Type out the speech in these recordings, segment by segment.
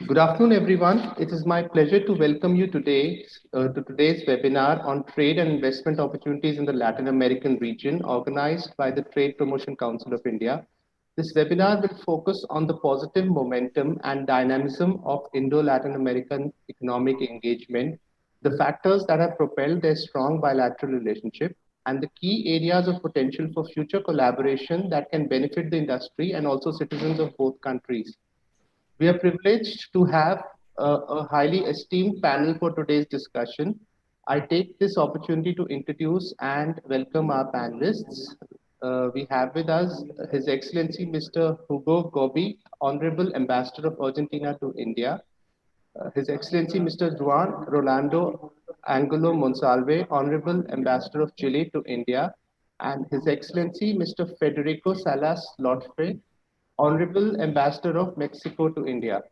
Good afternoon, everyone. It is my pleasure to welcome you today to today's webinar on trade and investment opportunities in the Latin American region, organized by the Trade Promotion Council of India. This webinar will focus on the positive momentum and dynamism of Indo-Latin American economic engagement, the factors that have propelled their strong bilateral relationship, and the key areas of potential for future collaboration that can benefit the industry and also citizens of both countries. We are privileged to have a highly esteemed panel for today's discussion. I take this opportunity to introduce and welcome our panelists. We have with us His Excellency Mr. Hugo Gobi, Honorable Ambassador of Argentina to India. His Excellency Mr. Juan Rolando Angulo Monsalve, Honorable Ambassador of Chile to India, and His Excellency Mr. Federico Salas Lotfe, Honorable Ambassador of Mexico to India.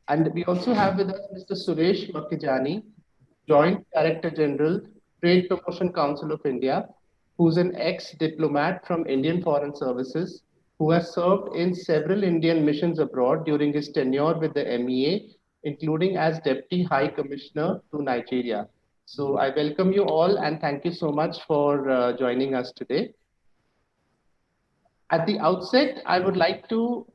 And we also have with us Mr. Suresh Makijani, Joint Director General, Trade Promotion Council of India, who's an ex-diplomat from Indian Foreign Services, who has served in several Indian missions abroad during his tenure with the MEA, including as Deputy High Commissioner to Nigeria. So I welcome you all and thank you so much for joining us today. At the outset, I would like to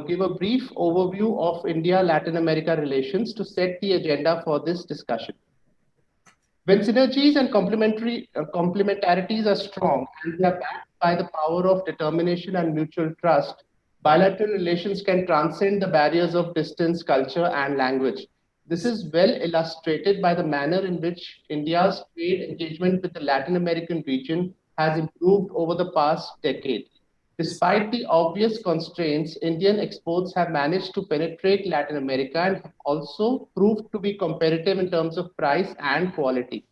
give a brief overview of India-Latin America relations to set the agenda for this discussion. When synergies and complementarities are strong and they are backed by the power of determination and mutual trust, bilateral relations can transcend the barriers of distance, culture, and language. This is well illustrated by the manner in which India's trade engagement with the Latin American region has improved over the past decade. Despite the obvious constraints, Indian exports have managed to penetrate Latin America and also proved to be competitive in terms of price and quality.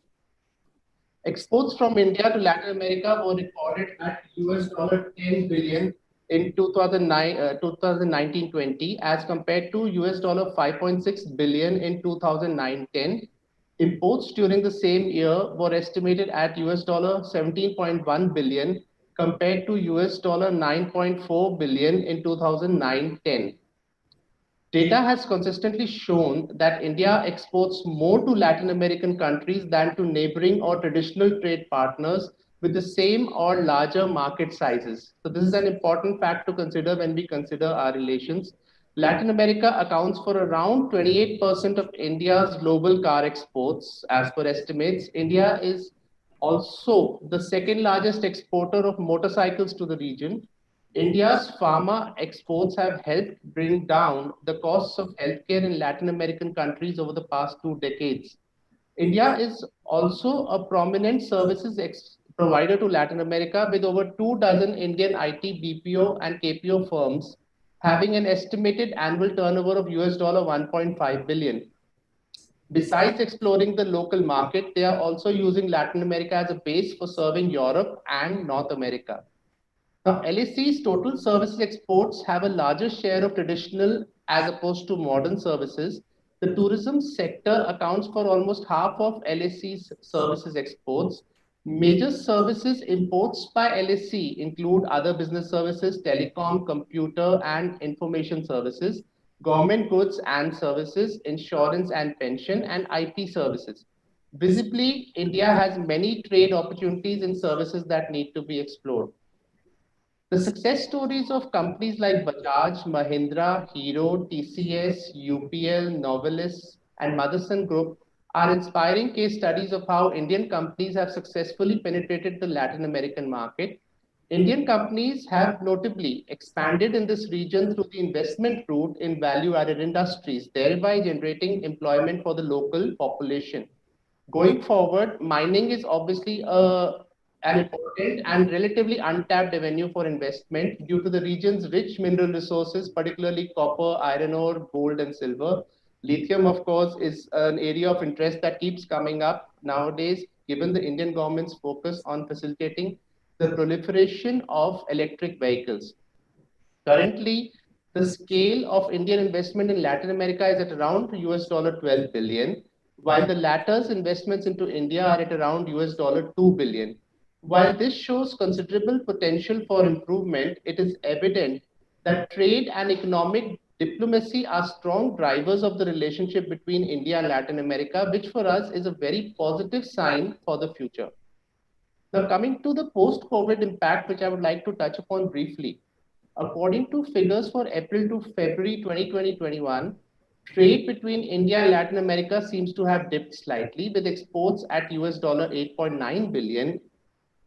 Exports from India to Latin America were recorded at $10 billion in 2019-20 as compared to $5.6 billion in 2009-10. Imports during the same year were estimated at $17.1 billion compared to $9.4 billion in 2009-10. Data has consistently shown that India exports more to Latin American countries than to neighboring or traditional trade partners with the same or larger market sizes. So this is an important fact to consider when we consider our relations. Latin America accounts for around 28% of India's global car exports. As per estimates, India is also the second largest exporter of motorcycles to the region. India's pharma exports have helped bring down the costs of healthcare in Latin American countries over the past 2 decades. India is also a prominent services provider to Latin America with over 2 dozen Indian IT, BPO, and KPO firms having an estimated annual turnover of $1.5 billion. Besides exploring the local market, they are also using Latin America as a base for serving Europe and North America. Now, LAC's total services exports have a larger share of traditional as opposed to modern services. The tourism sector accounts for almost half of LAC's services exports. Major services imports by LAC include other business services, telecom, computer and information services, government goods and services, insurance and pension, and IP services. Visibly, India has many trade opportunities in services that need to be explored. The success stories of companies like Bajaj, Mahindra, Hero, TCS, UPL, Novelis, and Motherson Group are inspiring case studies of how Indian companies have successfully penetrated the Latin American market. Indian companies have notably expanded in this region through the investment route in value-added industries, thereby generating employment for the local population. Going forward, mining is obviously an important and relatively untapped avenue for investment due to the region's rich mineral resources, particularly copper, iron ore, gold, and silver. Lithium, of course, is an area of interest that keeps coming up nowadays, given the Indian government's focus on facilitating the proliferation of electric vehicles. Currently, the scale of Indian investment in Latin America is at around $12 billion, while the latter's investments into India are at around $2 billion. While this shows considerable potential for improvement, it is evident that trade and economic diplomacy are strong drivers of the relationship between India and Latin America, which for us is a very positive sign for the future. Now, coming to the post-COVID impact, which I would like to touch upon briefly. According to figures for April to February 2020-21, trade between India and Latin America seems to have dipped slightly, with exports at US dollar 8.9 billion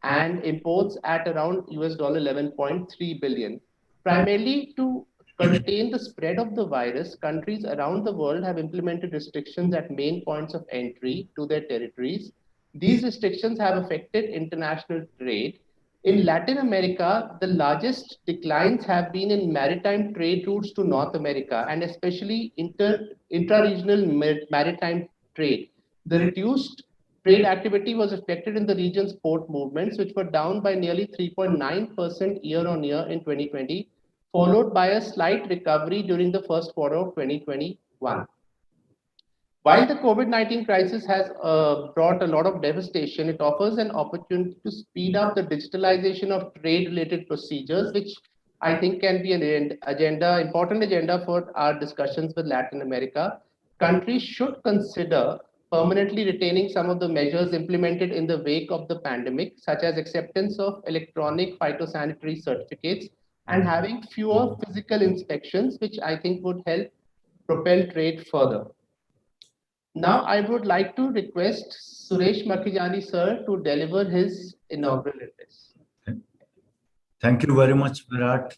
and imports at around US dollar 11.3 billion. Primarily to contain the spread of the virus, countries around the world have implemented restrictions at main points of entry to their territories. These restrictions have affected international trade. In Latin America, the largest declines have been in maritime trade routes to North America and especially intra-regional maritime trade. The reduced trade activity was affected in the region's port movements, which were down by nearly 3.9% year on year in 2020, followed by a slight recovery during the first quarter of 2021. While the COVID-19 crisis has brought a lot of devastation, it offers an opportunity to speed up the digitalization of trade-related procedures, which I think can be an important agenda for our discussions with Latin America. Countries should consider permanently retaining some of the measures implemented in the wake of the pandemic, such as acceptance of electronic phytosanitary certificates and having fewer physical inspections, which I think would help propel trade further. Now, I would like to request Suresh Makhijani sir to deliver his inaugural address. Thank you very much, Virat.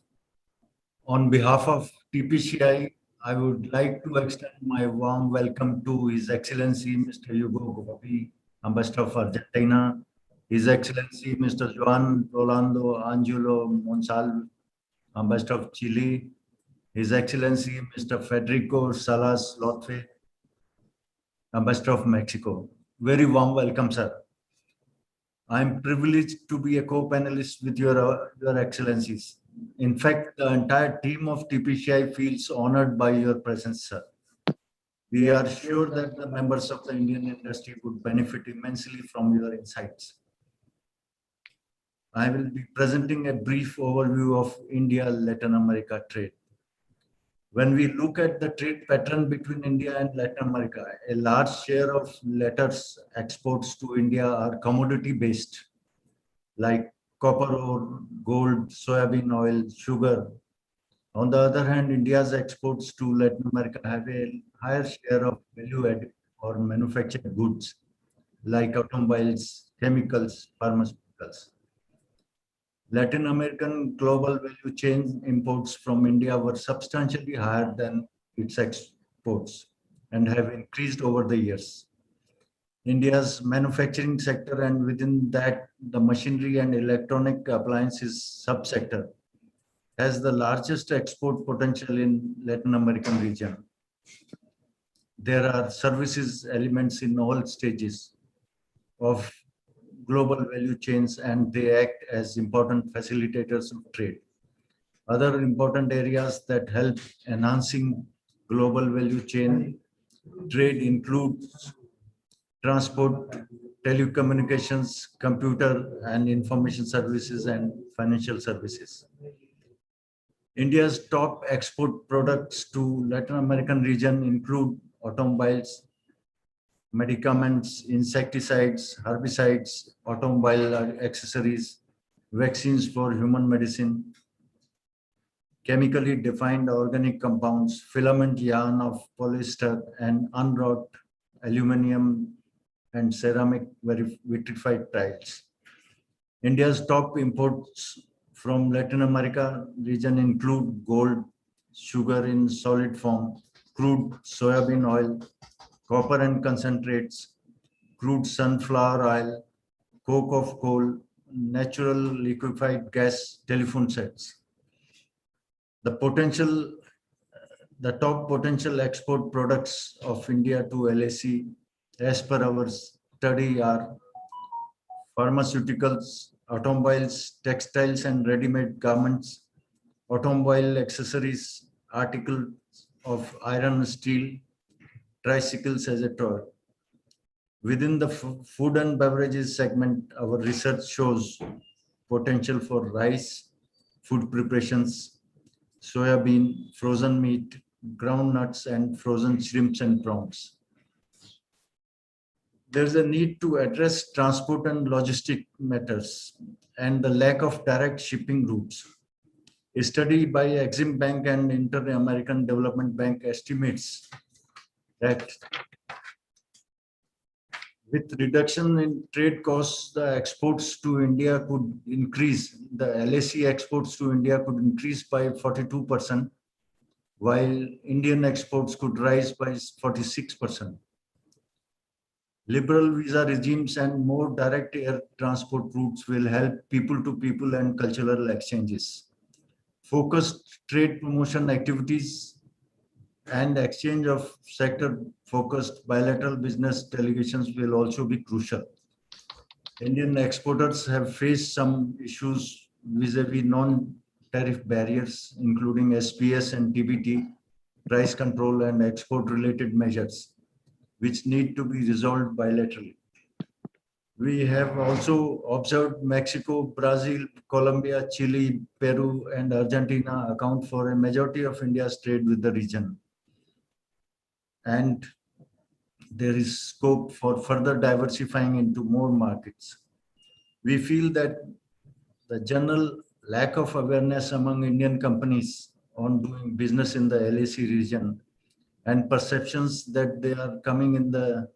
On behalf of TPCI, I would like to extend my warm welcome to His Excellency Mr. Hugo Gopi, Ambassador of Argentina, His Excellency Mr. Juan Rolando Angulo Monsalve, Ambassador of Chile, His Excellency Mr. Federico Salas Lotfe, Ambassador of Mexico. Very warm welcome, sir. I am privileged to be a co-panelist with your excellencies. In fact, the entire team of TPCI feels honored by your presence, sir. We are sure that the members of the Indian industry would benefit immensely from your insights. I will be presenting a brief overview of India-Latin America trade. When we look at the trade pattern between India and Latin America, a large share of letters exports to India are commodity-based, like copper ore, gold, soybean oil, sugar. On the other hand, India's exports to Latin America have a higher share of value-added or manufactured goods, like automobiles, chemicals, pharmaceuticals. Latin American global value chain imports from India were substantially higher than its exports and have increased over the years. India's manufacturing sector and within that the machinery and electronic appliances subsector has the largest export potential in Latin American region. There are services elements in all stages of global value chains and they act as important facilitators of trade. Other important areas that help enhancing global value chain trade include transport, telecommunications, computer and information services and financial services. India's top export products to Latin American region include automobiles, medicaments, insecticides, herbicides, automobile accessories, vaccines for human medicine, chemically defined organic compounds, filament yarn of polyester, and unwrought aluminum and ceramic vitrified tiles. India's top imports from Latin America region include gold, sugar in solid form, crude soybean oil, copper and concentrates, crude sunflower oil, coke of coal, natural liquefied gas, telephone sets. The top potential export products of India to LAC as per our study are pharmaceuticals, automobiles, textiles and ready-made garments, automobile accessories, articles of iron and steel, tricycles as a toy. Within the food and beverages segment, our research shows potential for rice, food preparations, soya bean, frozen meat, ground nuts, and frozen shrimps and prawns. There's a need to address transport and logistic matters and the lack of direct shipping routes. A study by Exim Bank and Inter-American Development Bank estimates that with reduction in trade costs, the exports to India could increase. The LAC exports to India could increase by 42%, while Indian exports could rise by 46%. Liberal visa regimes and more direct air transport routes will help people-to-people and cultural exchanges. Focused trade promotion activities and exchange of sector-focused bilateral business delegations will also be crucial. Indian exporters have faced some issues vis-a-vis non-tariff barriers, including SPS and TBT, price control and export-related measures, which need to be resolved bilaterally. We have also observed Mexico, Brazil, Colombia, Chile, Peru, and Argentina account for a majority of India's trade with the region. And there is scope for further diversifying into more markets. We feel that the general lack of awareness among Indian companies on doing business in the LAC region and perceptions that they are coming in the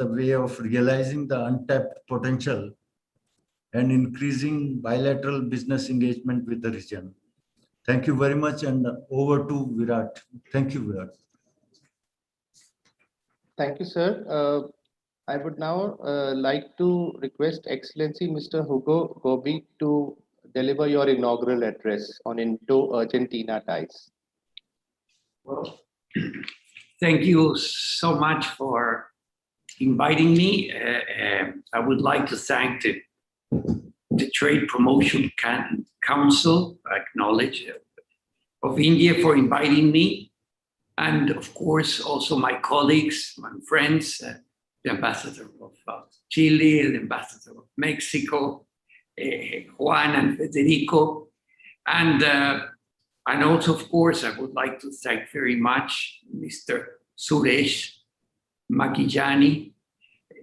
way of realizing the untapped potential and increasing bilateral business engagement with the region. Thank you very much, and over to Virat. Thank you, Virat. Thank you, sir. I would now like to request Excellency Mr. Hugo Gobi to deliver your inaugural address on Indo-Argentina ties. Well, thank you so much for inviting me. I would like to thank the Trade Promotion Council, acknowledge, of India for inviting me. And of course, also my colleagues and friends, the ambassador of Chile, the ambassador of Mexico, Juan and Federico. And also, of course, I would like to thank very much Mr. Suresh Makijani,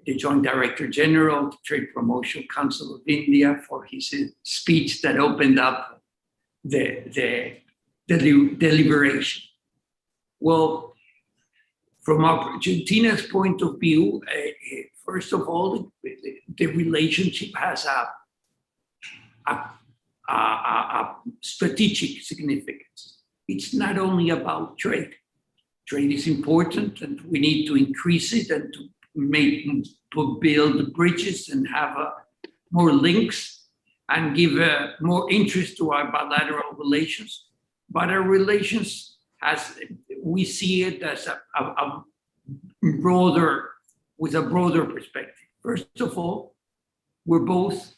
the Joint Director General of the Trade Promotion Council of India, for his speech that opened up the deliberation. Well, from Argentina's point of view, first of all, the relationship has a strategic significance. It's not only about trade. Trade is important, and we need to increase it and to build bridges and have more links and give more interest to our bilateral relations. But our relations, we see it as with a broader perspective. First of all, we're both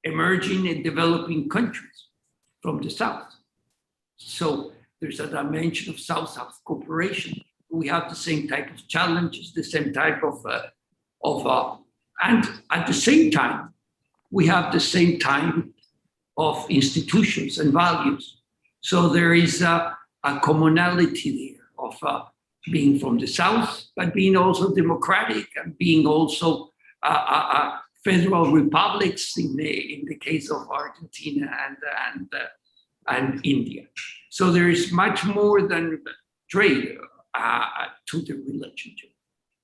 emerging and developing countries from the South. So there's a dimension of South-South cooperation. We have the same type of challenges, the same type of and at the same time, we have the same type of institutions and values. So there is a commonality there of being from the South, but being also democratic and being also federal republics in the case of Argentina and India. So there is much more than trade to the relationship.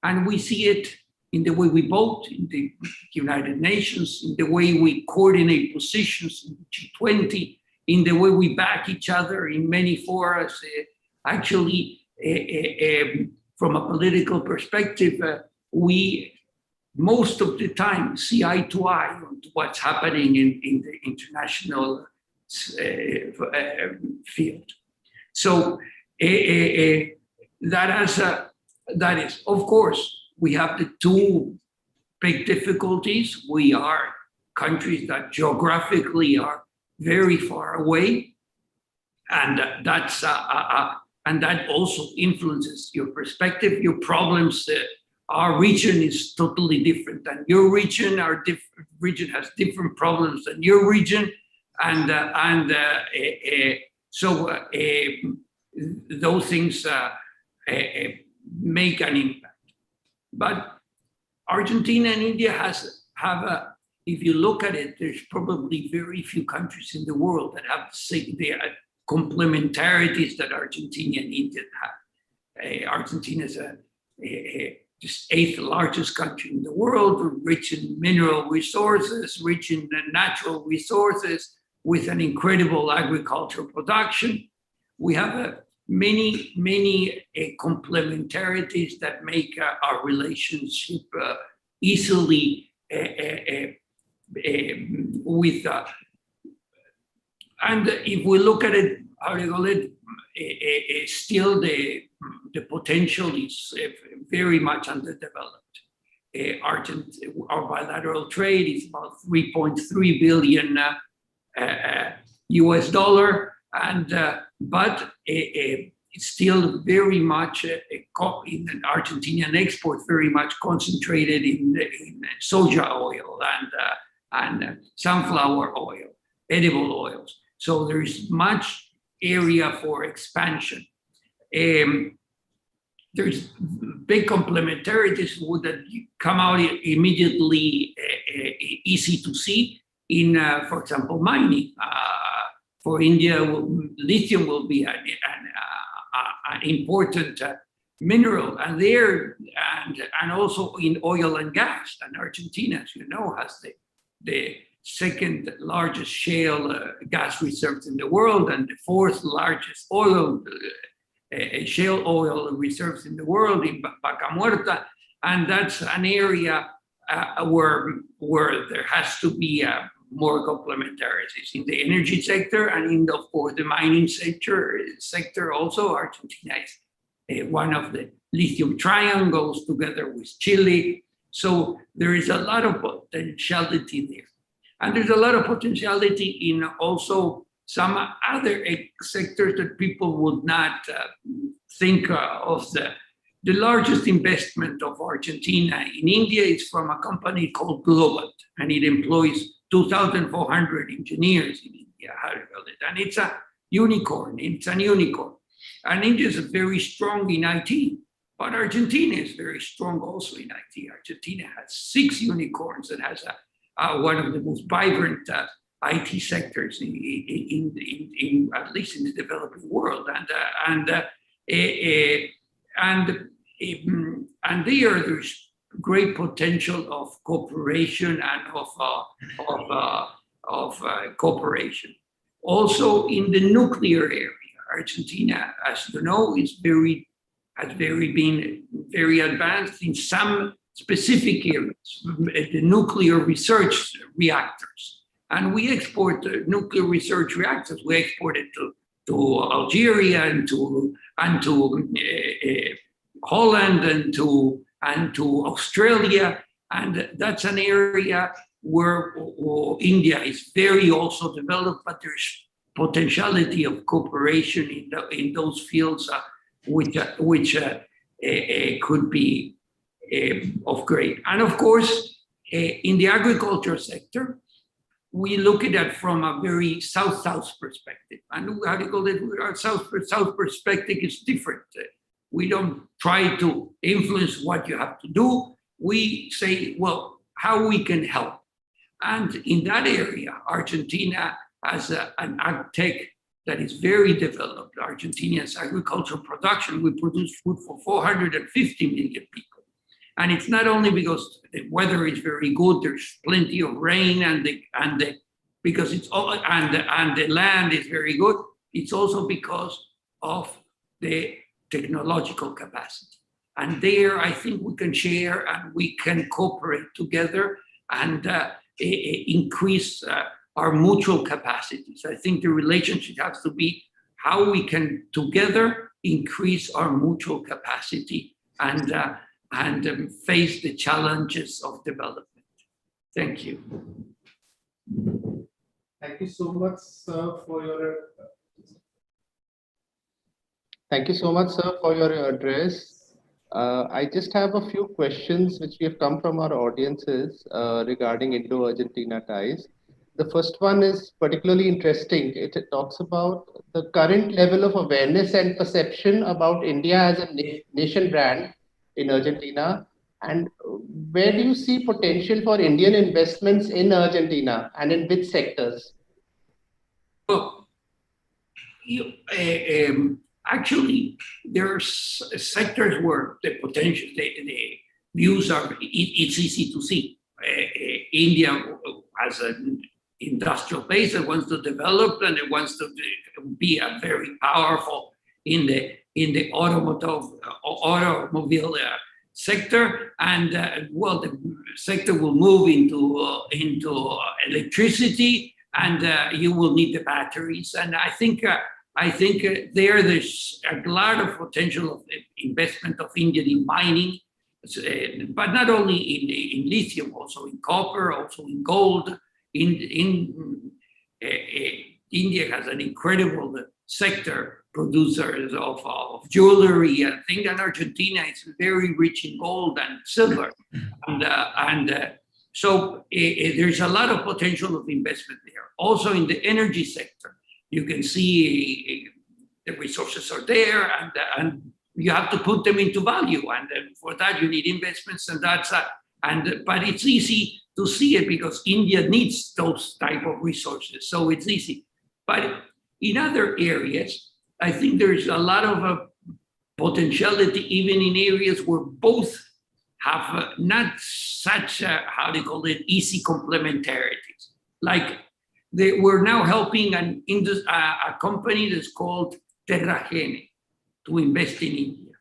And we see it in the way we vote in the United Nations, in the way we coordinate positions in the G20, in the way we back each other in many forums. Actually, from a political perspective, we most of the time see eye to eye on what's happening in the international field. So that is, of course, we have the two big difficulties. We are countries that geographically are very far away, and and that also influences your perspective, your problems. Our region is totally different than your region. Our region has different problems than your region. So those things make an impact. But Argentina and India have a, if you look at it, there's probably very few countries in the world that have the complementarities that Argentina and India have. Argentina is just 8th largest country in the world, rich in mineral resources, rich in natural resources, with an incredible agricultural production. We have many complementarities that make our relationship easily with and if we look at it, how do you call it, still the potential is very much underdeveloped. Our bilateral trade is about 3.3 billion US dollar, and but it's still very much in Argentinian export, very much concentrated in soja oil and sunflower oil, edible oils. So there is much area for expansion. There's big complementarities that come out immediately easy to see in, for example, mining. For India, lithium will be an important mineral, and also in oil and gas. And Argentina, as you know, has the second largest shale gas reserves in the world, and the 4th largest shale oil reserves in the world in Vaca Muerta. And that's an area where there has to be more complementarities in the energy sector, and in, of course, the mining sector also. Argentina is one of the lithium triangles together with Chile. So there is a lot of potentiality there. And there's a lot of potentiality in also some other sectors that people would not think of. The largest investment of Argentina in India is from a company called Global, and it employs 2,400 engineers in India, how do you call it? And it's a unicorn, And India is very strong in IT, but Argentina is very strong also in IT. Argentina has 6 unicorns and has one of the most vibrant IT sectors in at least in the developing world. And there's great potential of cooperation and of cooperation. Also in the nuclear area, Argentina, as you know, has been very advanced in some specific areas, the nuclear research reactors. And we export nuclear research reactors. We export it to Algeria and to Holland and to Australia. And that's an area where India is very also developed, but there's potentiality of cooperation in those fields, which could be of great. And of course, in the agriculture sector, we look at that from a very South-South perspective. And how do you call it? Our South perspective is different. We don't try to influence what you have to do. We say, well, how we can help. And in that area, Argentina has an ag tech that is very developed. Argentina's agricultural production, we produce food for 450 million people. And it's not only because the weather is very good, there's plenty of rain, because it's all, and the land is very good. It's also because of the technological capacity. And there, I think we can share and we can cooperate together and increase our mutual capacities. I think the relationship has to be how we can together increase our mutual capacity and face the challenges of development. Thank you. Thank you so much, sir, for your. Thank you so much, sir, for your address. I just have a few questions which we have come from our audiences regarding Indo-Argentina ties. The first one is particularly interesting. It talks about the current level of awareness and perception about India as a nation brand in Argentina. And where do you see potential for Indian investments in Argentina and in which sectors? Well, actually, there's sectors where the potential, the views are, it's easy to see. India has an industrial base that wants to develop, and it wants to be a very powerful in the automobile sector, and well, the sector will move into electricity, and you will need the batteries. And I think there's a lot of potential of investment of India in mining, but not only in lithium, also in copper, also in gold. India has an incredible sector producers of jewelry. I think that Argentina is very rich in gold and silver, so there's a lot of potential of investment there. Also in the energy sector, you can see the resources are there, and you have to put them into value, and for that you need investments, and but it's easy to see it because India needs those type of resources, so it's easy. But in other areas, I think there's a lot of potentiality even in areas where both have not such how do you call it, easy complementarities. Like we're now helping a company that's called Terragene to invest in India.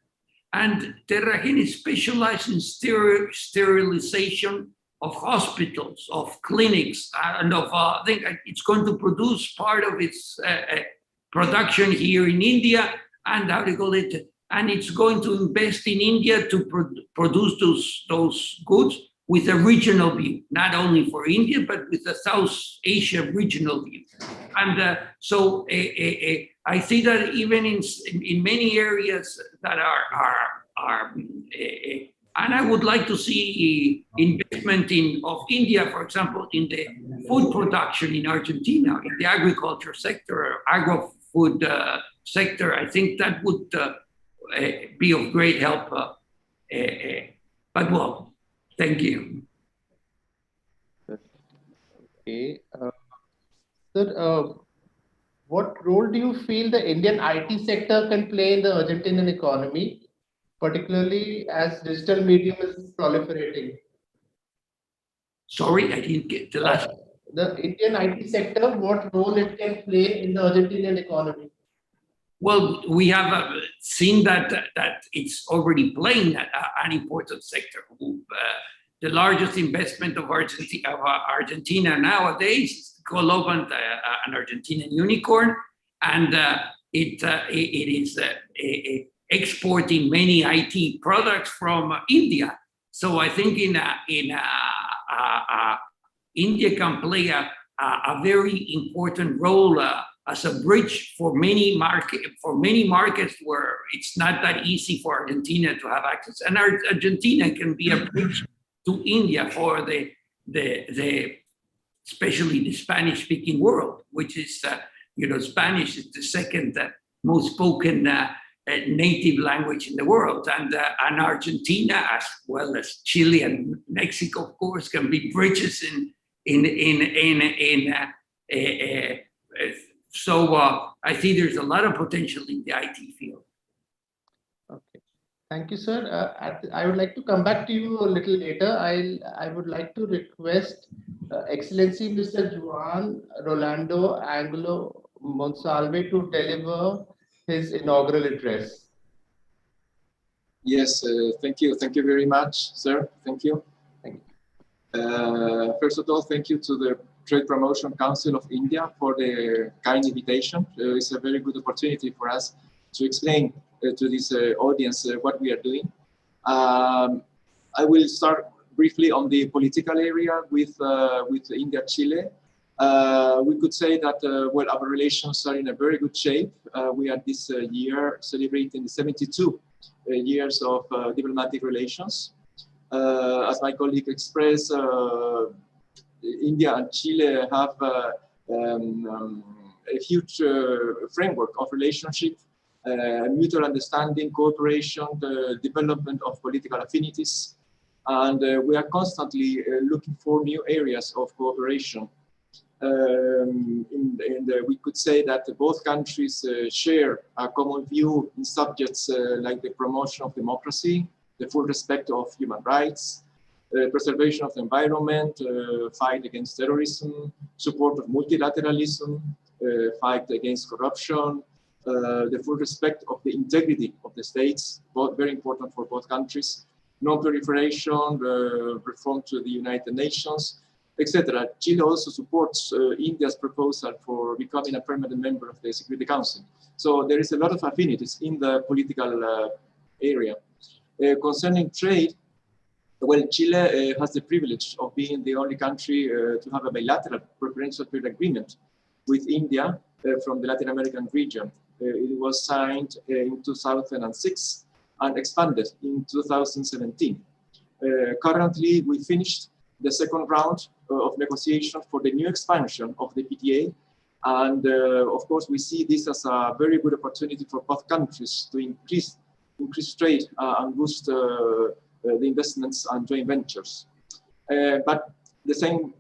And Terragene is specialized in sterilization of hospitals, of clinics, and I think it's going to produce part of its production here in India, and how do you call it? And it's going to invest in India to produce those goods with a regional view, not only for India, but with a South Asia regional view. And so I see that even in many areas that are and I would like to see investment of India, for example, in the food production in Argentina, in the agriculture sector, agro-food sector. I think that would be of great help. But well, thank you. Okay. Sir, what role do you feel the Indian IT sector can play in the Argentinian economy, particularly as digital medium is proliferating? Sorry, I didn't get the last. The Indian IT sector, what role it can play in the Argentinian economy? Well, we have seen that it's already playing an important sector. The largest investment of Argentina nowadays is Coloban, an Argentinian unicorn, and it is exporting many IT products from India. So I think India can play a very important role as a bridge for many markets where it's not that easy for Argentina to have access. And Argentina can be a bridge to India for the especially the Spanish-speaking world, which is Spanish is the second most spoken native language in the world, and Argentina, as well as Chile and Mexico, of course, can be bridges so I think there's a lot of potential in the IT field. Okay, thank you, sir. I would like to come back to you a little later. I would like to request Excellency Mr. Juan Rolando Angelo Monsalve to deliver his inaugural address. Yes, thank you. Thank you very much, sir. Thank you. Thank you. First of all, thank you to the Trade Promotion Council of India for the kind invitation. It's a very good opportunity for us to explain to this audience what we are doing. I will start briefly on the political area with India-Chile. We could say that well, our relations are in a very good shape. We are this year celebrating 72 years of diplomatic relations. As my colleague expressed, India and Chile have a huge framework of relationship, mutual understanding, cooperation, the development of political affinities, and we are constantly looking for new areas of cooperation. We could say that both countries share a common view in subjects like the promotion of democracy, the full respect of human rights, preservation of the environment, fight against terrorism, support of multilateralism, fight against corruption, the full respect of the integrity of the states, both very important for both countries, non-proliferation, reform to the United Nations, etc. Chile also supports India's proposal for becoming a permanent member of the Security Council. So there is a lot of affinities in the political area. Concerning trade, well, Chile has the privilege of being the only country to have a bilateral preferential trade agreement with India from the Latin American region. It was signed in 2006 and expanded in 2017. Currently, we finished the second round of negotiations for the new expansion of the PTA. And of course, we see this as a very good opportunity for both countries to increase trade and boost the investments and joint ventures. But the same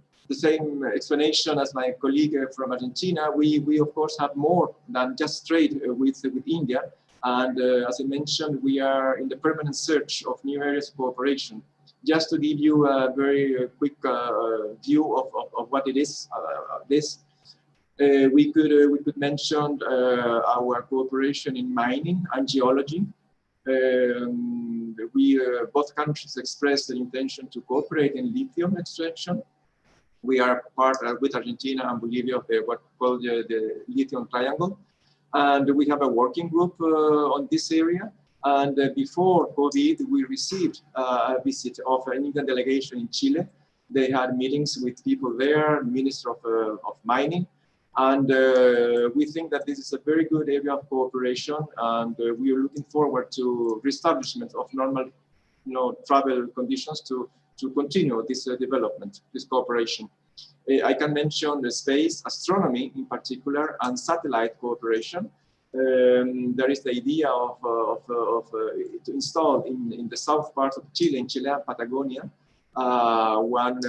explanation as my colleague from Argentina, we of course have more than just trade with India. And as I mentioned, we are in the permanent search of new areas of cooperation. Just to give you a very quick view of what it is, we could mention our cooperation in mining and geology. Both countries expressed an intention to cooperate in lithium extraction. We are part with Argentina and Bolivia of what called the lithium triangle. And we have a working group on this area. And before COVID, we received a visit of an Indian delegation in Chile. They had meetings with people there, Minister of Mining. And we think that this is a very good area of cooperation. And we are looking forward to reestablishment of normal travel conditions to continue this development, this cooperation. I can mention the space, astronomy in particular, and satellite cooperation. There is the idea to install in the south part of Chile, in Chile and Patagonia, one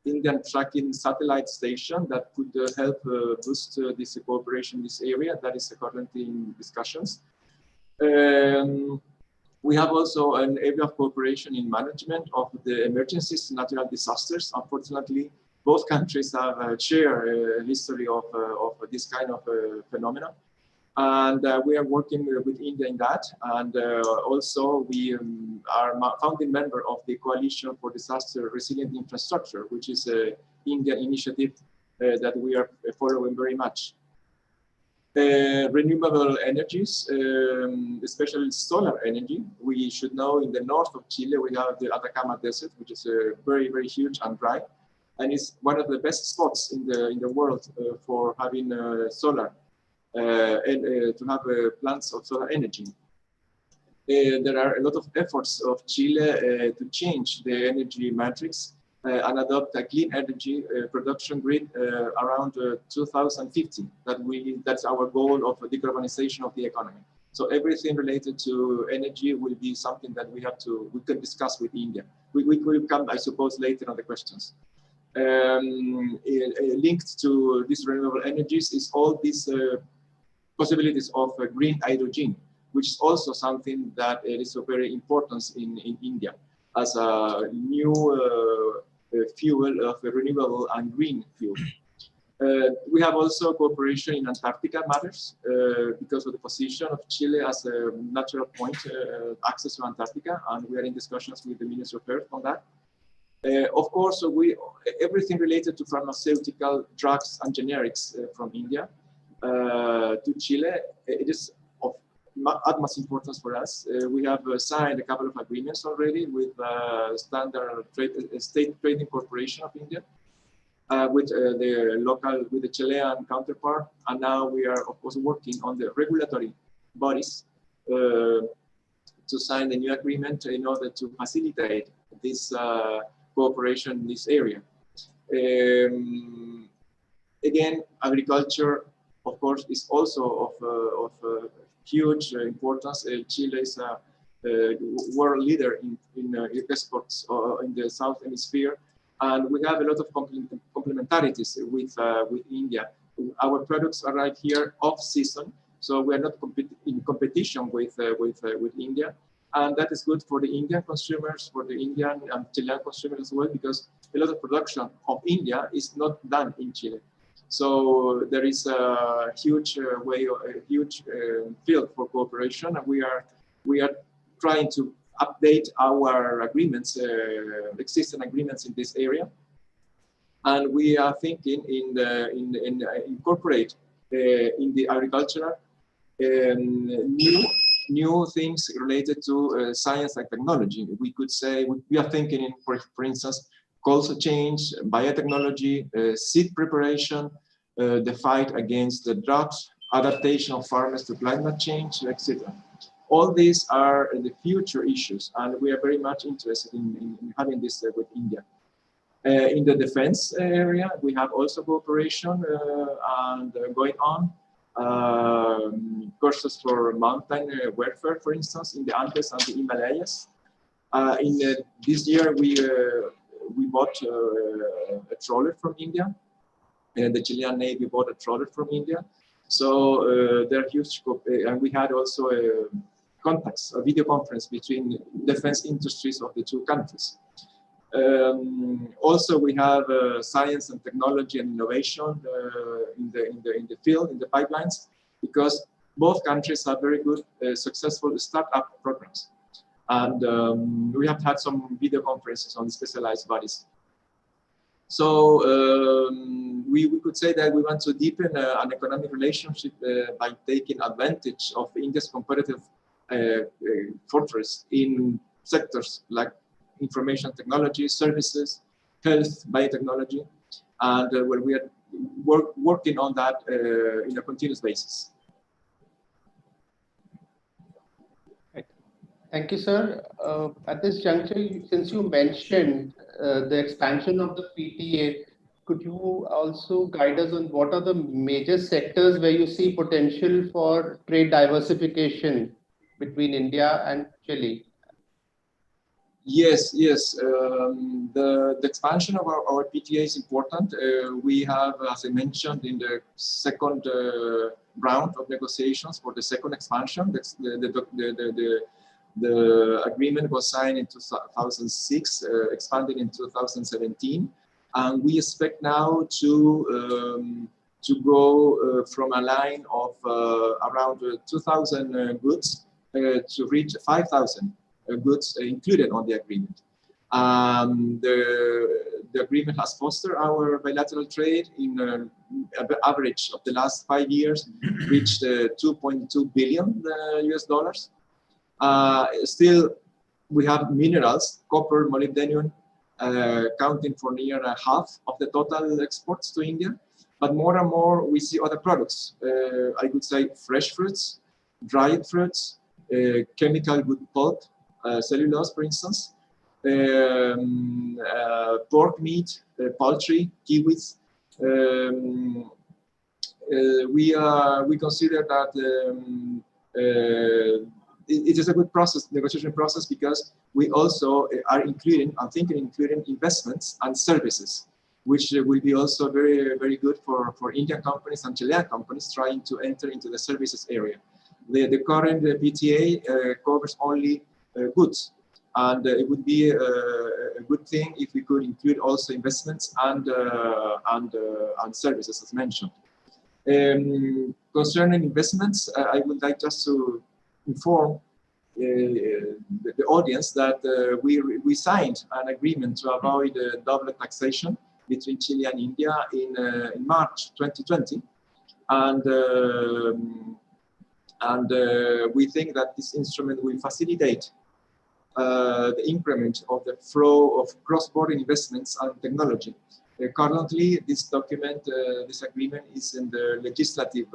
Indian tracking satellite station that could help boost this cooperation in this area. That is currently in discussions. We have also an area of cooperation in management of the emergencies, natural disasters. Unfortunately, both countries have share a history of this kind of phenomena. And we are working with India in that. And also we are a founding member of the Coalition for Disaster Resilient Infrastructure, which is an Indian initiative that we are following very much. Renewable energies, especially solar energy. We should know in the north of Chile, we have the Atacama Desert, which is very, very huge and dry. And it's one of the best spots in the world for having solar and to have plants of solar energy. There are a lot of efforts of Chile to change the energy matrix and adopt a clean energy production grid around 2050. That's our goal of decarbonization of the economy. So everything related to energy will be something that we can discuss with India. We will come, I suppose, later on the questions. Linked to these renewable energies is all these possibilities of green hydrogen, which is also something that is of very importance in India as a new fuel of renewable and green fuel. We have also cooperation in Antarctica matters because of the position of Chile as a natural point access to Antarctica, and we are in discussions with the Minister of Earth on that. Of course, everything related to pharmaceutical drugs and generics from India to Chile, it is of utmost importance for us. We have signed a couple of agreements already with Standard State Trading Corporation of India, with the Chilean counterpart, and now we are of course working on the regulatory bodies to sign a new agreement in order to facilitate this cooperation in this area. Again, agriculture, of course, is also of huge importance. Chile is a world leader in exports in the South Hemisphere, and we have a lot of complementarities with India. Our products are right here off-season, so we are not in competition with India, and that is good for the Indian consumers, for the Indian and Chilean consumers as well, because a lot of production of India is not done in Chile. So there is a huge field for cooperation, and we are trying to update our agreements, existing agreements in this area, and we are thinking in incorporate in the agricultural new things related to science and technology. We could say we are thinking in, for instance, culture change, biotechnology, seed preparation, the fight against the drought, adaptation of farmers to climate change, etc. All these are the future issues, and we are very much interested in having this with India. In the defense area, we have also cooperation and going on. Courses for mountain warfare, for instance, in the Andes and the Himalayas. This year, we bought a trawler from India, and the Chilean Navy bought a trawler from India. So they're huge, and we had also contacts, a video conference between defense industries of the two countries. Also, we have science and technology and innovation in the field, in the pipelines, because both countries have very good, successful startup programs. And we have had some video conferences on specialized bodies. So we could say that we want to deepen an economic relationship by taking advantage of India's competitive fortress in sectors like information technology, services, health, biotechnology, and where we are working on that in a continuous basis. Thank you, sir. At this juncture, since you mentioned the expansion of the PTA, could you also guide us on what are the major sectors where you see potential for trade diversification between India and Chile? Yes. The expansion of our PTA is important. We have, as I mentioned, in the second round of negotiations for the second expansion, the agreement was signed in 2006, expanded in 2017, and we expect now to go from a line of around 2,000 goods to reach 5,000 goods included on the agreement. The agreement has fostered our bilateral trade in an average of the last 5 years, reached $2.2 billion US dollars. Still, we have minerals, copper, molybdenum, accounting for near half of the total exports to India. But more and more, we see other products. I would say fresh fruits, dried fruits, chemical wood pulp, cellulose, for instance, pork meat, poultry, kiwis. We consider that it is a good process, negotiation process, because we also are including investments and services, which will be also very, very good for Indian companies and Chilean companies trying to enter into the services area. The current PTA covers only goods, and it would be a good thing if we could include also investments and services, as mentioned. Concerning investments, I would like just to inform the audience that we signed an agreement to avoid double taxation between Chile and India in March 2020, and we think that this instrument will facilitate the increment of the flow of cross-border investments and technology. Currently, this document, this agreement, is in the legislative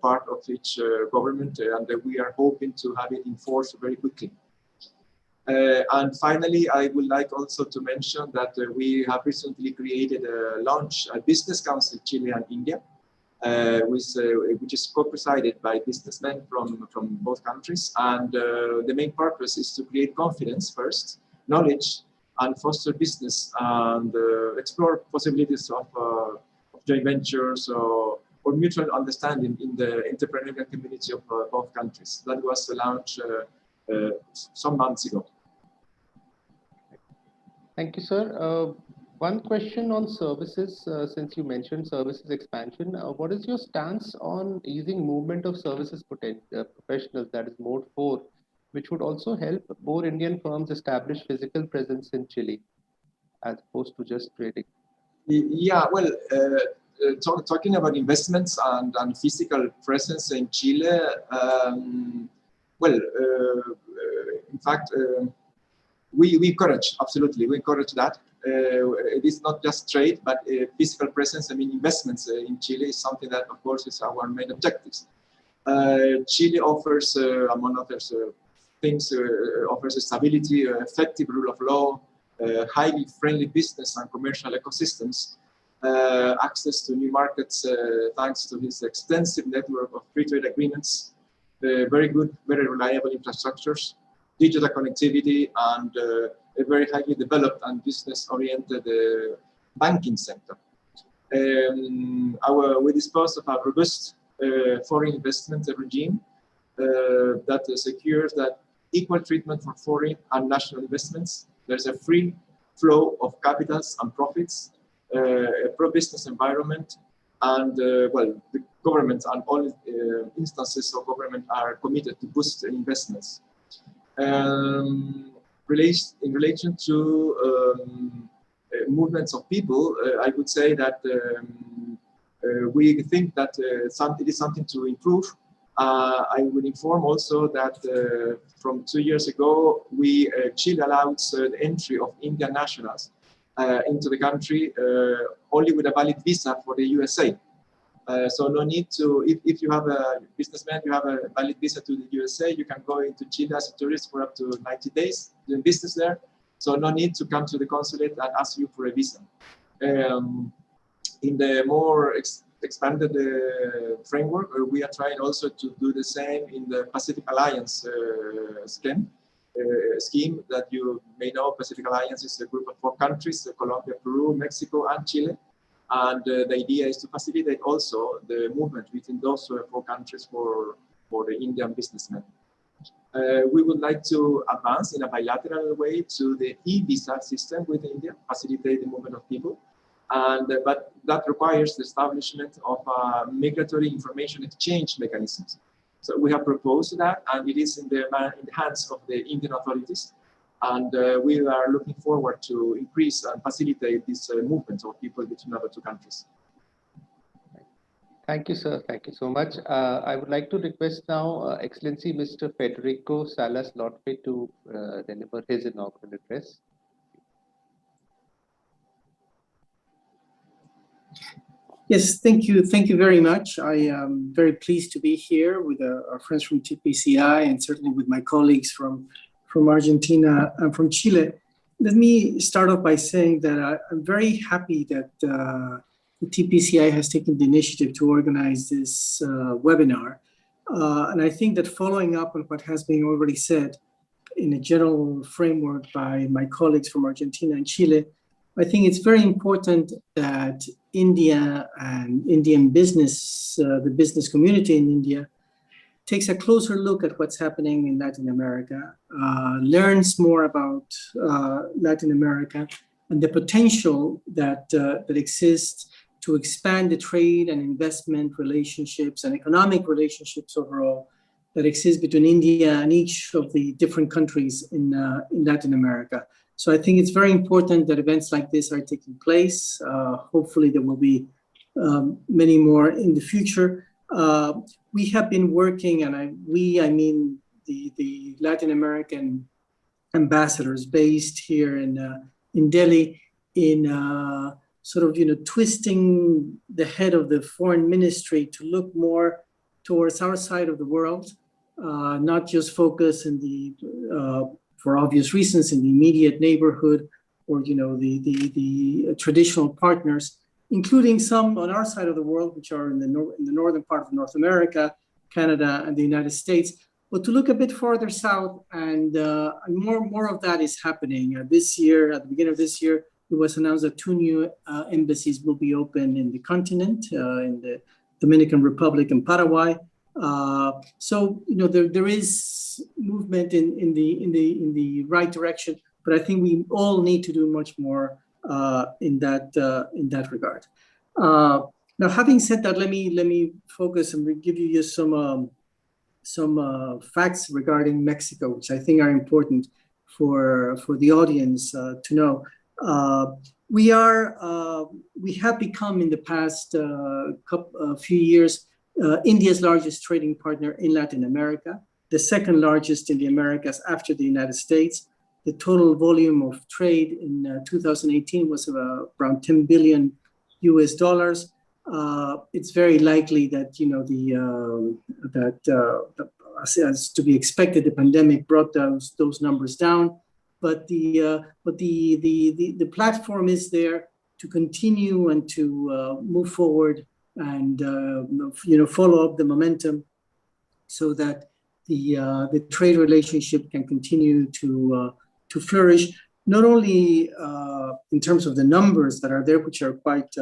part of each government, and we are hoping to have it enforced very quickly. And finally, I would like also to mention that we have recently created a business council, Chile and India, which is co-presided by businessmen from both countries. And the main purpose is to create confidence first, knowledge, and foster business, and explore possibilities of joint ventures or mutual understanding in the entrepreneurial community of both countries. That was launched some months ago. Thank you, sir. One question on services, since you mentioned services expansion. What is your stance on easing movement of services professionals, that is Mode 4, which would also help more Indian firms establish physical presence in Chile, as opposed to just trading? Yeah, well, talking about investments and physical presence in Chile, in fact, we encourage, absolutely, we encourage that. It is not just trade, but physical presence. I mean, investments in Chile is something that, of course, is our main objectives. Chile offers, among other things, offers stability, effective rule of law, highly friendly business and commercial ecosystems, access to new markets thanks to this extensive network of free trade agreements, very good, very reliable infrastructures, digital connectivity, and a very highly developed and business-oriented banking sector. We dispose of a robust foreign investment regime that secures that equal treatment for foreign and national investments. There's a free flow of capitals and profits, a pro-business environment, and the government and all instances of government are committed to boost investments. In relation to movements of people, I would say that we think that it is something to improve. I would inform also that from 2 years ago, Chile allowed the entry of Indian nationals into the country only with a valid visa for the USA. So no need to, if you have a businessman, you have a valid visa to the USA, you can go into Chile as a tourist for up to 90 days doing business there. So no need to come to the consulate and ask you for a visa. In the more expanded framework, we are trying also to do the same in the Pacific Alliance scheme that you may know. Pacific Alliance is a group of 4 countries, Colombia, Peru, Mexico, and Chile. And the idea is to facilitate also the movement within those 4 countries for the Indian businessmen. We would like to advance in a bilateral way to the e-visa system with India, facilitate the movement of people. But that requires the establishment of migratory information exchange mechanisms. So we have proposed that, and it is in the hands of the Indian authorities. And we are looking forward to increase and facilitate this movement of people between our 2 countries. Thank you, sir. Thank you so much. I would like to request now Excellency Mr. Federico Salas Lotfe to deliver his inaugural address. Yes, thank you. Thank you very much. I am very pleased to be here with our friends from TPCI and certainly with my colleagues from Argentina and from Chile. Let me start off by saying that I'm very happy that the TPCI has taken the initiative to organize this webinar. And I think that following up on what has been already said in a general framework by my colleagues from Argentina and Chile, I think it's very important that India and Indian business, the business community in India, takes a closer look at what's happening in Latin America, learns more about Latin America and the potential that exists to expand the trade and investment relationships and economic relationships overall that exist between India and each of the different countries in Latin America. So I think it's very important that events like this are taking place. Hopefully there will be many more in the future. We have been working, and I mean the Latin American ambassadors based here in Delhi, in sort of twisting the head of the foreign ministry to look more towards our side of the world, not just focus in the for obvious reasons in the immediate neighborhood, or the traditional partners, including some on our side of the world, which are in the northern part of North America, Canada, and the United States. But to look a bit farther south, and more of that is happening. This year, at the beginning of this year, it was announced that 2 new embassies will be open in the continent, in the Dominican Republic and Paraguay. So there is movement in the right direction, but I think we all need to do much more in that regard. Now, having said that, let me focus and give you just some facts regarding Mexico, which I think are important for the audience to know. We have become in the past few years India's largest trading partner in Latin America, the second largest in the Americas after the United States. The total volume of trade in 2018 was around $10 billion. It's very likely that as to be expected, the pandemic brought those numbers down. But the platform is there to continue and to move forward and follow up the momentum, so that the trade relationship can continue to flourish, not only in terms of the numbers that are there, which are quite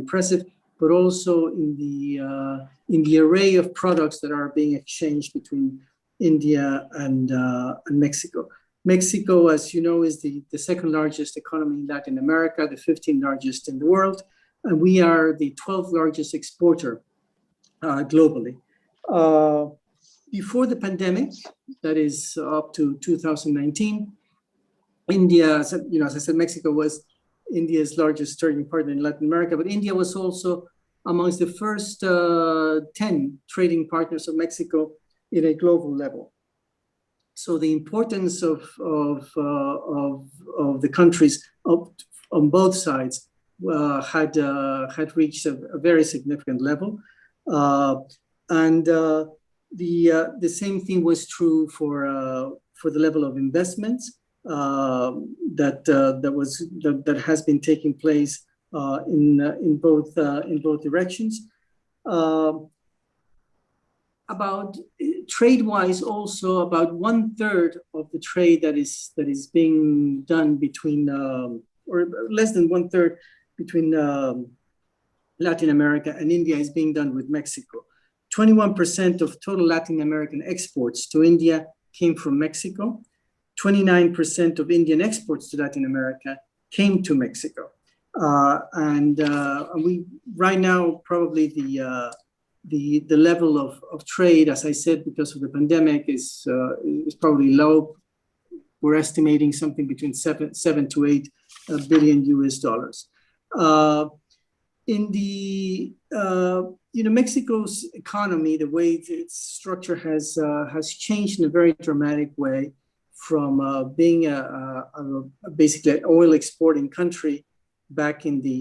impressive, but also in the array of products that are being exchanged between India and Mexico. Mexico, as you know, is the second largest economy in Latin America, the 15th largest in the world, and we are the 12th largest exporter globally. Before the pandemic, that is up to 2019, India, as I said, Mexico was India's largest trading partner in Latin America, but India was also amongst the first 10 trading partners of Mexico in a global level. So the importance of the countries on both sides had reached a very significant level, and the same thing was true for the level of investments that has been taking place in both directions. About trade-wise, also about 1/3 of the trade that is being done between, or less than 1/3 between Latin America and India is being done with Mexico. 21% of total Latin American exports to India came from Mexico. 29% of Indian exports to Latin America came to Mexico. And we right now probably the level of trade, as I said, because of the pandemic, is probably low. We're estimating something between $7 to $8 billion. In the Mexico's economy, the way its structure has changed in a very dramatic way, from being basically an oil exporting country back in the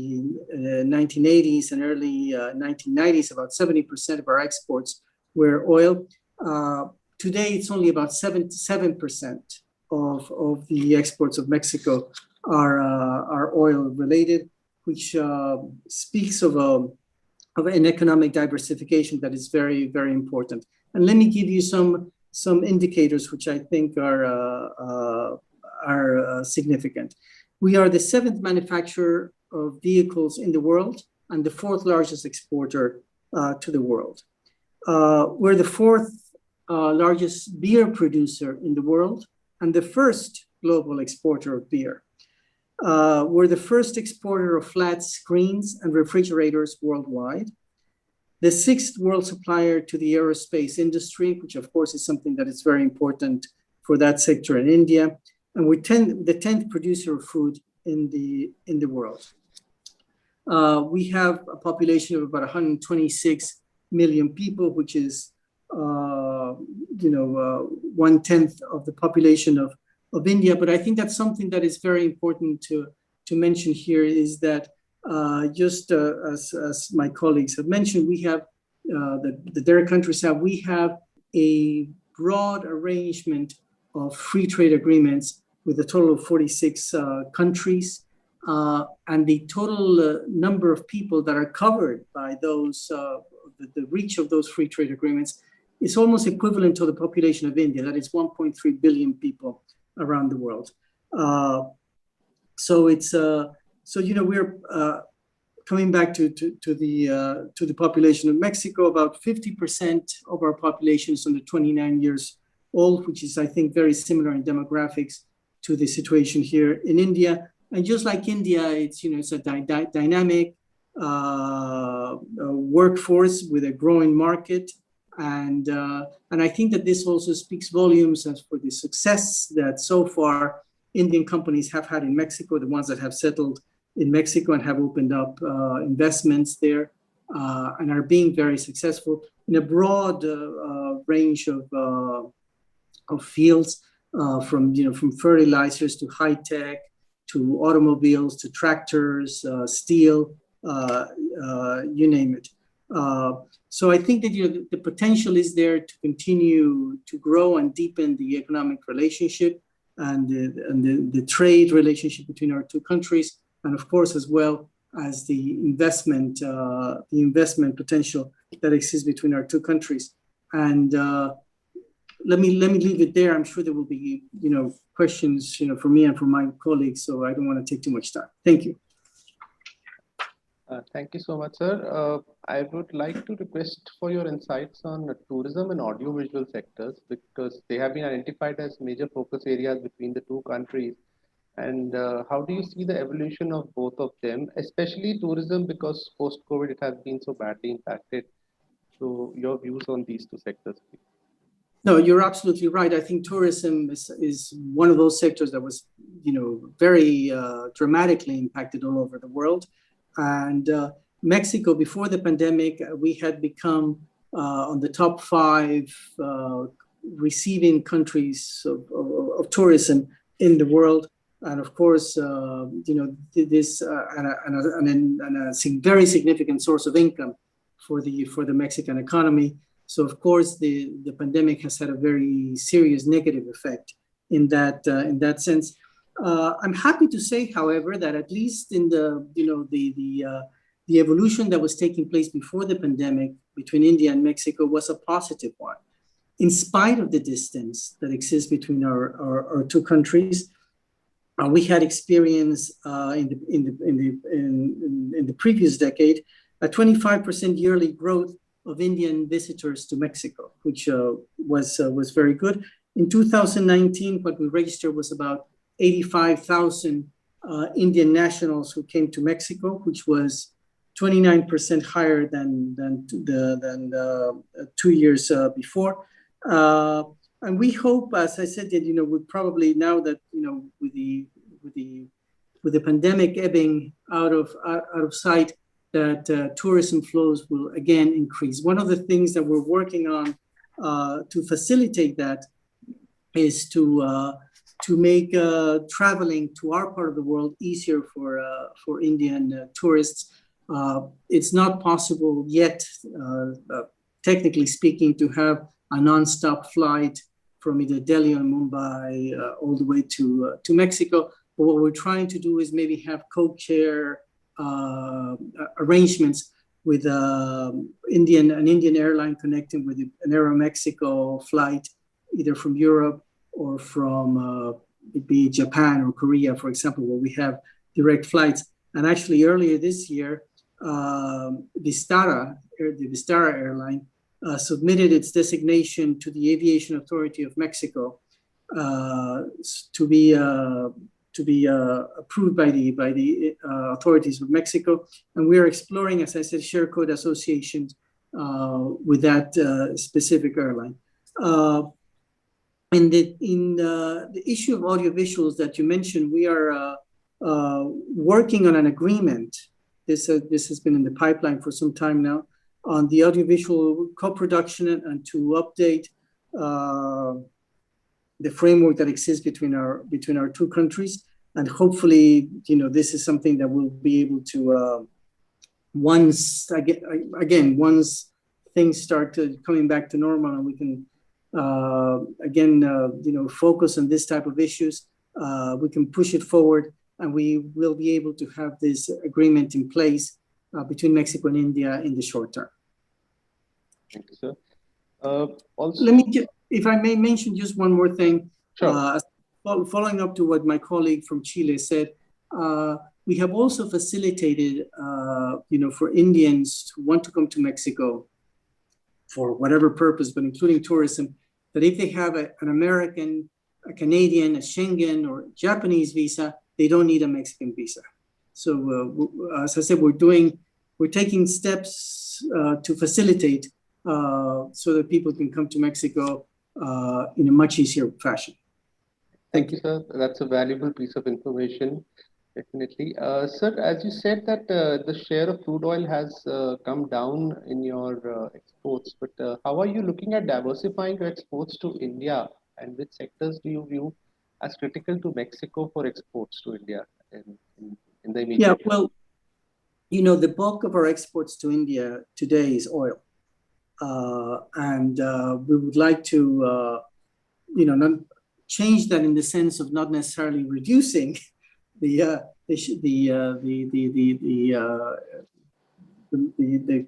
1980s and early 1990s. About 70% of our exports were oil. Today, it's only about 7% of the exports of Mexico are oil related, which speaks of an economic diversification that is very, very important. And let me give you some indicators which I think are significant. We are the 7th manufacturer of vehicles in the world and the 4th largest exporter to the world. We're the 4th largest beer producer in the world and the 1st global exporter of beer. We're the 1st exporter of flat screens and refrigerators worldwide. The 6th world supplier to the aerospace industry, which of course is something that is very important for that sector in India. And we're the 10th producer of food in the world. We have a population of about 126 million people, which is 1/10 of the population of India. But I think that's something that is very important to mention here, is that just as my colleagues have mentioned, we have the DER countries have, we have a broad arrangement of free trade agreements with a total of 46 countries. And the total number of people that are covered by those, the reach of those free trade agreements is almost equivalent to the population of India. That is 1.3 billion people around the world. So it's, we're coming back to the population of Mexico. About 50% of our population is under 29 years old, which is, I think, very similar in demographics to the situation here in India. And just like India, it's it's a dynamic workforce with a growing market, and I think that this also speaks volumes as for the success that so far Indian companies have had in Mexico, the ones that have settled in Mexico and have opened up investments there, and are being very successful in a broad range of fields, from fertilizers to high tech, to automobiles, to tractors, steel, you name it. So I think that the potential is there to continue to grow and deepen the economic relationship and the trade relationship between our two countries, and of course as well as the investment potential that exists between our two countries. And let me leave it there. I'm sure there will be questions for me and for my colleagues, so I don't want to take too much time. Thank you. Thank you so much, sir. I would like to request for your insights on tourism and audiovisual sectors, because they have been identified as major focus areas between the two countries. And how do you see the evolution of both of them, especially tourism, because post-COVID it has been so badly impacted? So your views on these two sectors, please. No, you're absolutely right. I think tourism is one of those sectors that was, very dramatically impacted all over the world. And Mexico, before the pandemic, we had become on the top 5 receiving countries of tourism in the world. And of course, this and a very significant source of income for the Mexican economy. So of course, the pandemic has had a very serious negative effect in that sense. I'm happy to say, however, that at least in the evolution that was taking place before the pandemic between India and Mexico was a positive one, in spite of the distance that exists between our two countries. We had experienced in the previous decade a 25% yearly growth of Indian visitors to Mexico, which was very good. In 2019, what we registered was about 85,000 Indian nationals who came to Mexico, which was 29% higher than 2 years before. And we hope, as I said, that we probably, now that with the pandemic ebbing out of sight, that tourism flows will again increase. One of the things that we're working on to facilitate that is to make traveling to our part of the world easier for Indian tourists. It's not possible yet, technically speaking, to have a non-stop flight from either Delhi or Mumbai all the way to Mexico. But what we're trying to do is maybe have co-chair arrangements with an Indian airline connecting with an Aeromexico flight, either from Europe or from be Japan or Korea, for example, where we have direct flights. And actually earlier this year, the Vistara airline submitted its designation to the Aviation Authority of Mexico to be approved by the authorities of Mexico. And we are exploring, as I said, share code associations with that specific airline. In the issue of audiovisuals that you mentioned, we are working on an agreement. This has been in the pipeline for some time now, on the audiovisual co-production and to update the framework that exists between our two countries. And hopefully, this is something that we'll be able to, once things start coming back to normal and we can again, focus on this type of issues, we can push it forward, and we will be able to have this agreement in place between Mexico and India in the short term. Thank you, sir. Also, let me get, if I may mention just one more thing. Sure. Following up to what my colleague from Chile said, we have also facilitated, for Indians who want to come to Mexico for whatever purpose, but including tourism, that if they have an American, a Canadian, a Schengen, or Japanese visa, they don't need a Mexican visa. So as I said, we're taking steps to facilitate so that people can come to Mexico in a much easier fashion. Thank you, sir. That's a valuable piece of information, definitely. Sir, as you said that the share of crude oil has come down in your exports, but how are you looking at diversifying your exports to India, and which sectors do you view as critical to Mexico for exports to India in the immediate? Yeah, well, the bulk of our exports to India today is oil. And we would like to, not change that in the sense of not necessarily reducing the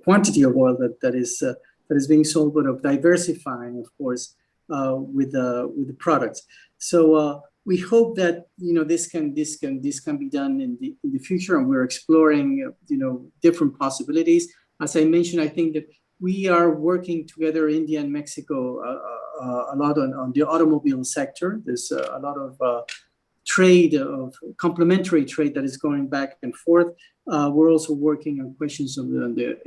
quantity of oil that is being sold, but of diversifying, of course, with the products. So we hope that this can be done in the future, and we're exploring different possibilities. As I mentioned, I think that we are working together, India and Mexico, a lot on the automobile sector. There's a lot of trade, of complementary trade that is going back and forth. We're also working on questions of the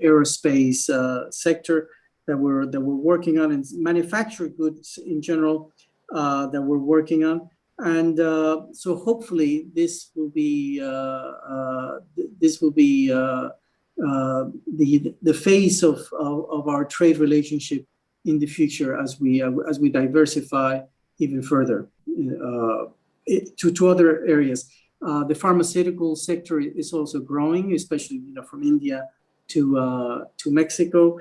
aerospace sector that we're working on, and manufactured goods in general that we're working on. And so hopefully this will be the face of our trade relationship in the future as we diversify even further to other areas. The pharmaceutical sector is also growing, especially from India to Mexico.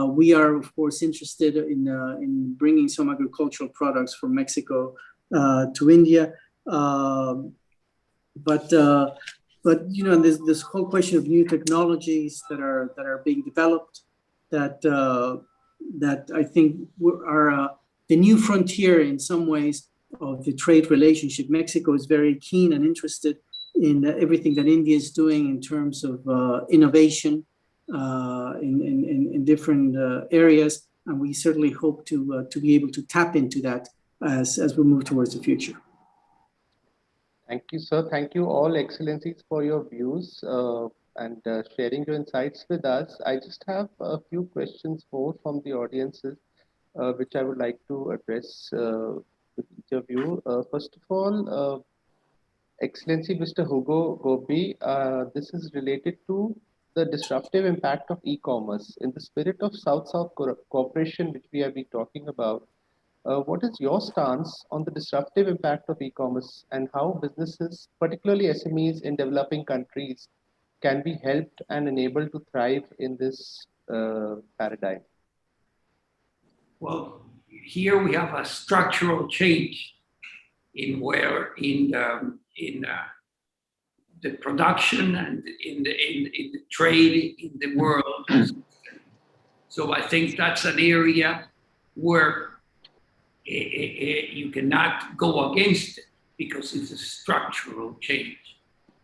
We are of course interested in bringing some agricultural products from Mexico to India, but there's this whole question of new technologies that are being developed that I think are the new frontier in some ways of the trade relationship. Mexico is very keen and interested in everything that India is doing in terms of innovation in different areas, and we certainly hope to be able to tap into that as we move towards the future. Thank you, sir. Thank you all, Excellencies, for your views and sharing your insights with us. I just have a few questions more from the audiences, which I would like to address with each of you. First of all, Excellency Mr. Hugo Gobi, this is related to the disruptive impact of e-commerce. In the spirit of South-South cooperation, which we have been talking about, what is your stance on the disruptive impact of e-commerce, and how businesses, particularly SMEs in developing countries, can be helped and enabled to thrive in this paradigm? Well, here we have a structural change in the production and in the trade in the world. So I think that's an area where you cannot go against it because it's a structural change.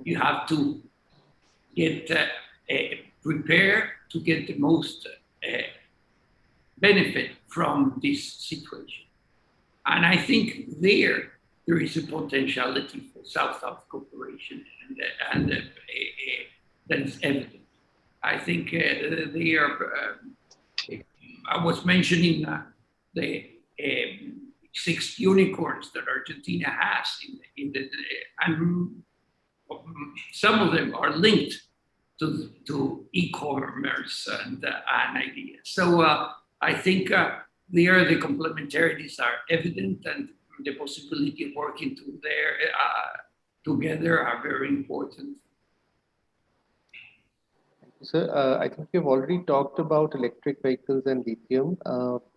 You have to get prepared to get the most benefit from this situation. And I think there is a potentiality for South-South cooperation, and that is evident. I think I was mentioning the 6 unicorns that Argentina has, and some of them are linked to e-commerce and ideas. So I think there the complementarities are evident, and the possibility of working together are very important. Thank Sir, I think we've already talked about electric vehicles and lithium.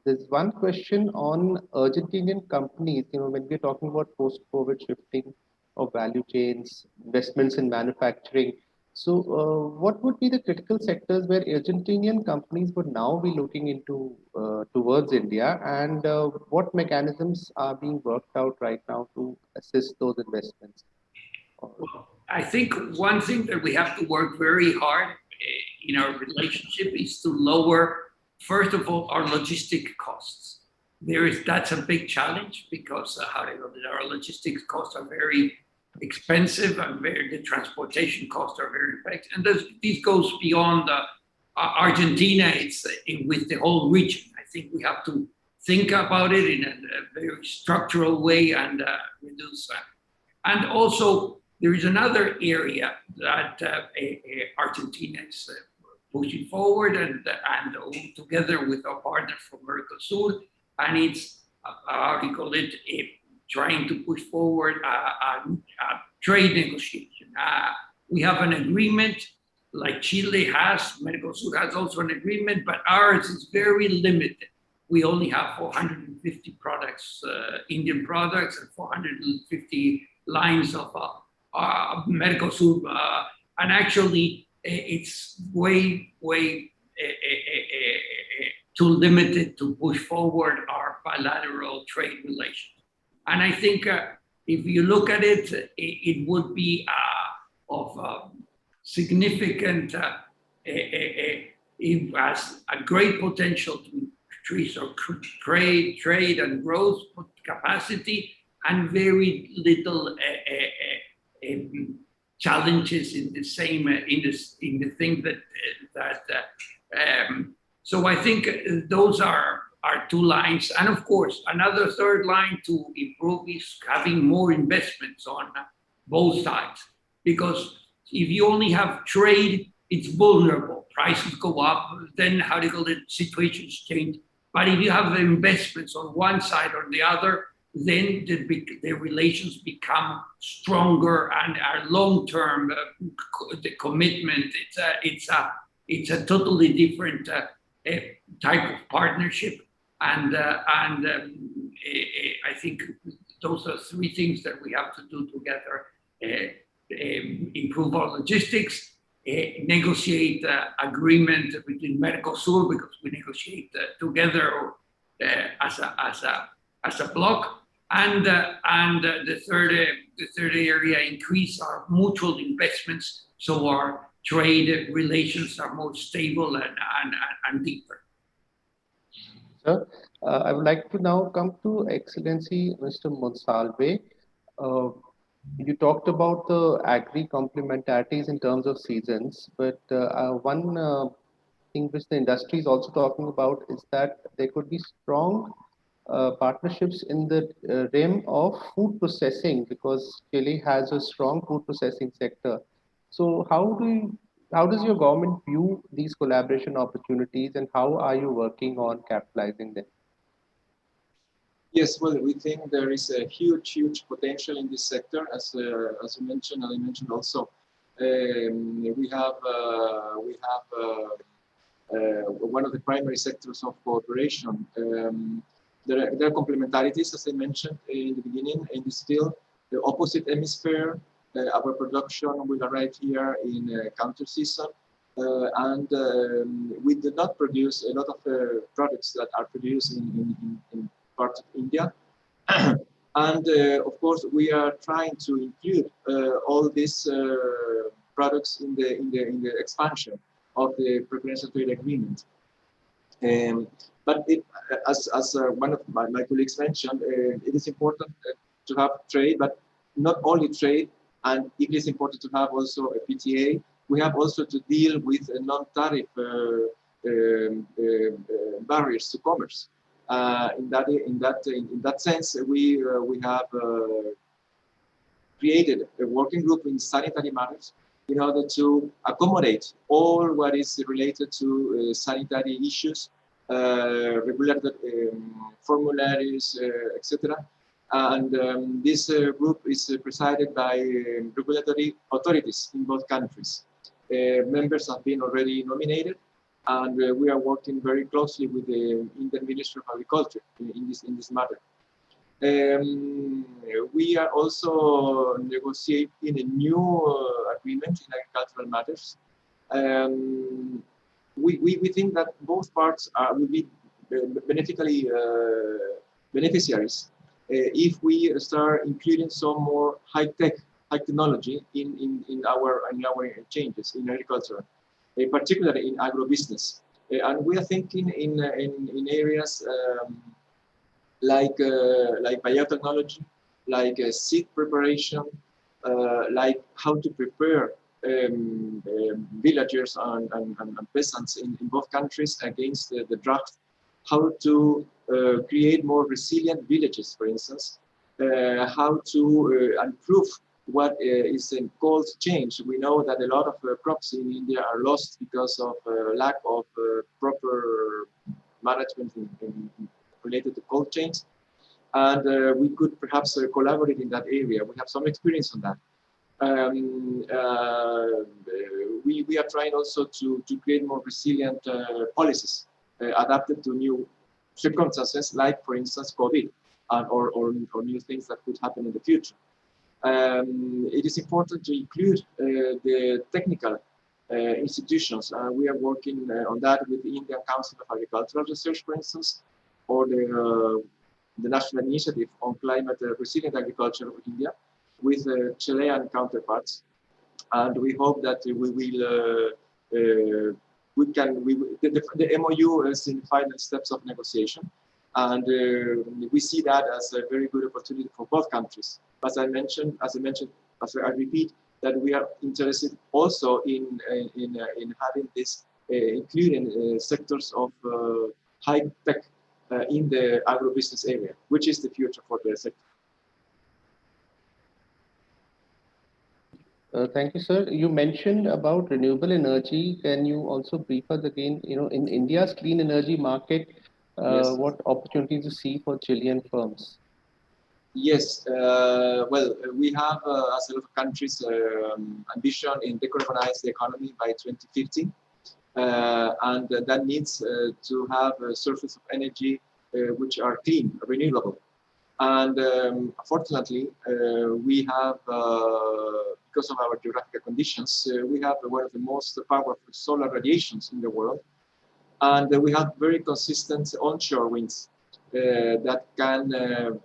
There's one question on Argentinian companies. When we're talking about post-COVID shifting of value chains, investments in manufacturing. So, what would be the critical sectors where Argentinian companies would now be looking into towards India, and what mechanisms are being worked out right now to assist those investments? Well, I think one thing that we have to work very hard in our relationship is to lower, first of all, our logistic costs. That's a big challenge because our logistics costs are very expensive and the transportation costs are very expensive. And this goes beyond Argentina. It's with the whole region. I think we have to think about it in a very structural way and reduce that. And also, there is another area that Argentina is pushing forward and together with our partner from Mercosur, and it's, how do you call it, trying to push forward a trade negotiation. We have an agreement like Chile has, Mercosur has also an agreement, but ours is very limited. We only have 450 products, Indian products, and 450 lines of Mercosur, and actually it's way too limited to push forward our bilateral trade relations. And I think if you look at it, it would be of significant, it has a great potential to increase our trade and growth capacity, and very little challenges in the same in the thing so I think those are our two lines, and of course another third line to improve is having more investments on both sides, because if you only have trade, it's vulnerable. Prices go up, then how do you call it? Situations change. But if you have investments on one side or the other, then the relations become stronger and are long-term. The commitment, it's a totally different type of partnership, and I think those are three things that we have to do together: improve our logistics, negotiate agreement between Mercosur, because we negotiate together as a bloc. And the third area, increase our mutual investments so our trade relations are more stable and deeper. Sir, I would like to now come to Excellency Mr. Monsalve. You talked about the agri complementarities in terms of seasons, but one thing which the industry is also talking about is that there could be strong partnerships in the realm of food processing, because Chile has a strong food processing sector. So how does your government view these collaboration opportunities, and how are you working on capitalizing them? Yes, well, we think there is a huge potential in this sector, as you mentioned, and I mentioned also. We have one of the primary sectors of cooperation. There are complementarities, as I mentioned in the beginning, in this field. The opposite hemisphere, our production will arrive here in counter season, and we did not produce a lot of products that are produced in parts of India. And of course, we are trying to include all these products in the expansion of the preferential trade agreement. But as one of my colleagues mentioned, it is important to have trade, but not only trade, and it is important to have also a PTA. We have also to deal with non-tariff barriers to commerce. In that sense, we have created a working group in sanitary matters in order to accommodate all what is related to sanitary issues, regulatory formularies, etc. And this group is presided by regulatory authorities in both countries. Members have been already nominated, and we are working very closely with the Indian Ministry of Agriculture in this matter. We are also negotiating a new agreement in agricultural matters. We think that both parts will be beneficiaries if we start including some more high technology in our changes in agriculture, particularly in agribusiness. And we are thinking in areas like biotechnology, like seed preparation, like how to prepare villagers and peasants in both countries against the drought, how to create more resilient villages, for instance, how to improve what is in cold change. We know that a lot of crops in India are lost because of lack of proper management related to cold change. And we could perhaps collaborate in that area. We have some experience on that. We are trying also to create more resilient policies adapted to new circumstances, like, for instance, COVID, or new things that could happen in the future. It is important to include the technical institutions. We are working on that with the Indian Council of Agricultural Research, for instance, or the National Initiative on Climate Resilient Agriculture of India, with Chilean counterparts, and we hope that the MOU is in final steps of negotiation, and we see that as a very good opportunity for both countries. As I repeat, that we are interested also in having this, including sectors of high tech in the agribusiness area, which is the future for the sector. Thank you, sir. You mentioned about renewable energy. Can you also brief us again, in India's clean energy market, Yes. what opportunities you see for Chilean firms? Yes, well, we have, as a lot of countries, ambition in decarbonize the economy by 2050. And that needs to have sources of energy which are clean, renewable. And fortunately, we have, because of our geographical conditions, we have one of the most powerful solar radiations in the world. And we have very consistent onshore winds that can,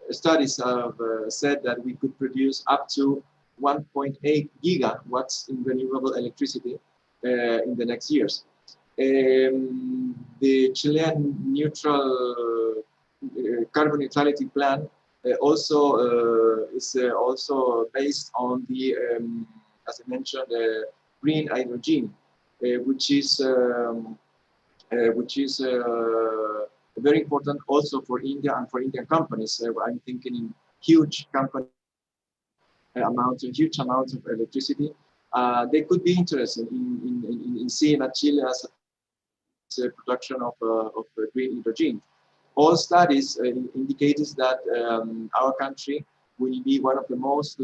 studies have said that we could produce up to 1.8 gigawatts in renewable electricity in the next years. The Chilean neutral carbon neutrality plan also is also based on the, as I mentioned, green hydrogen, which is very important also for India and for Indian companies. I'm thinking in huge company huge amounts of electricity. They could be interested in seeing Chile as a production of green hydrogen. All studies indicate that our country will be one of the most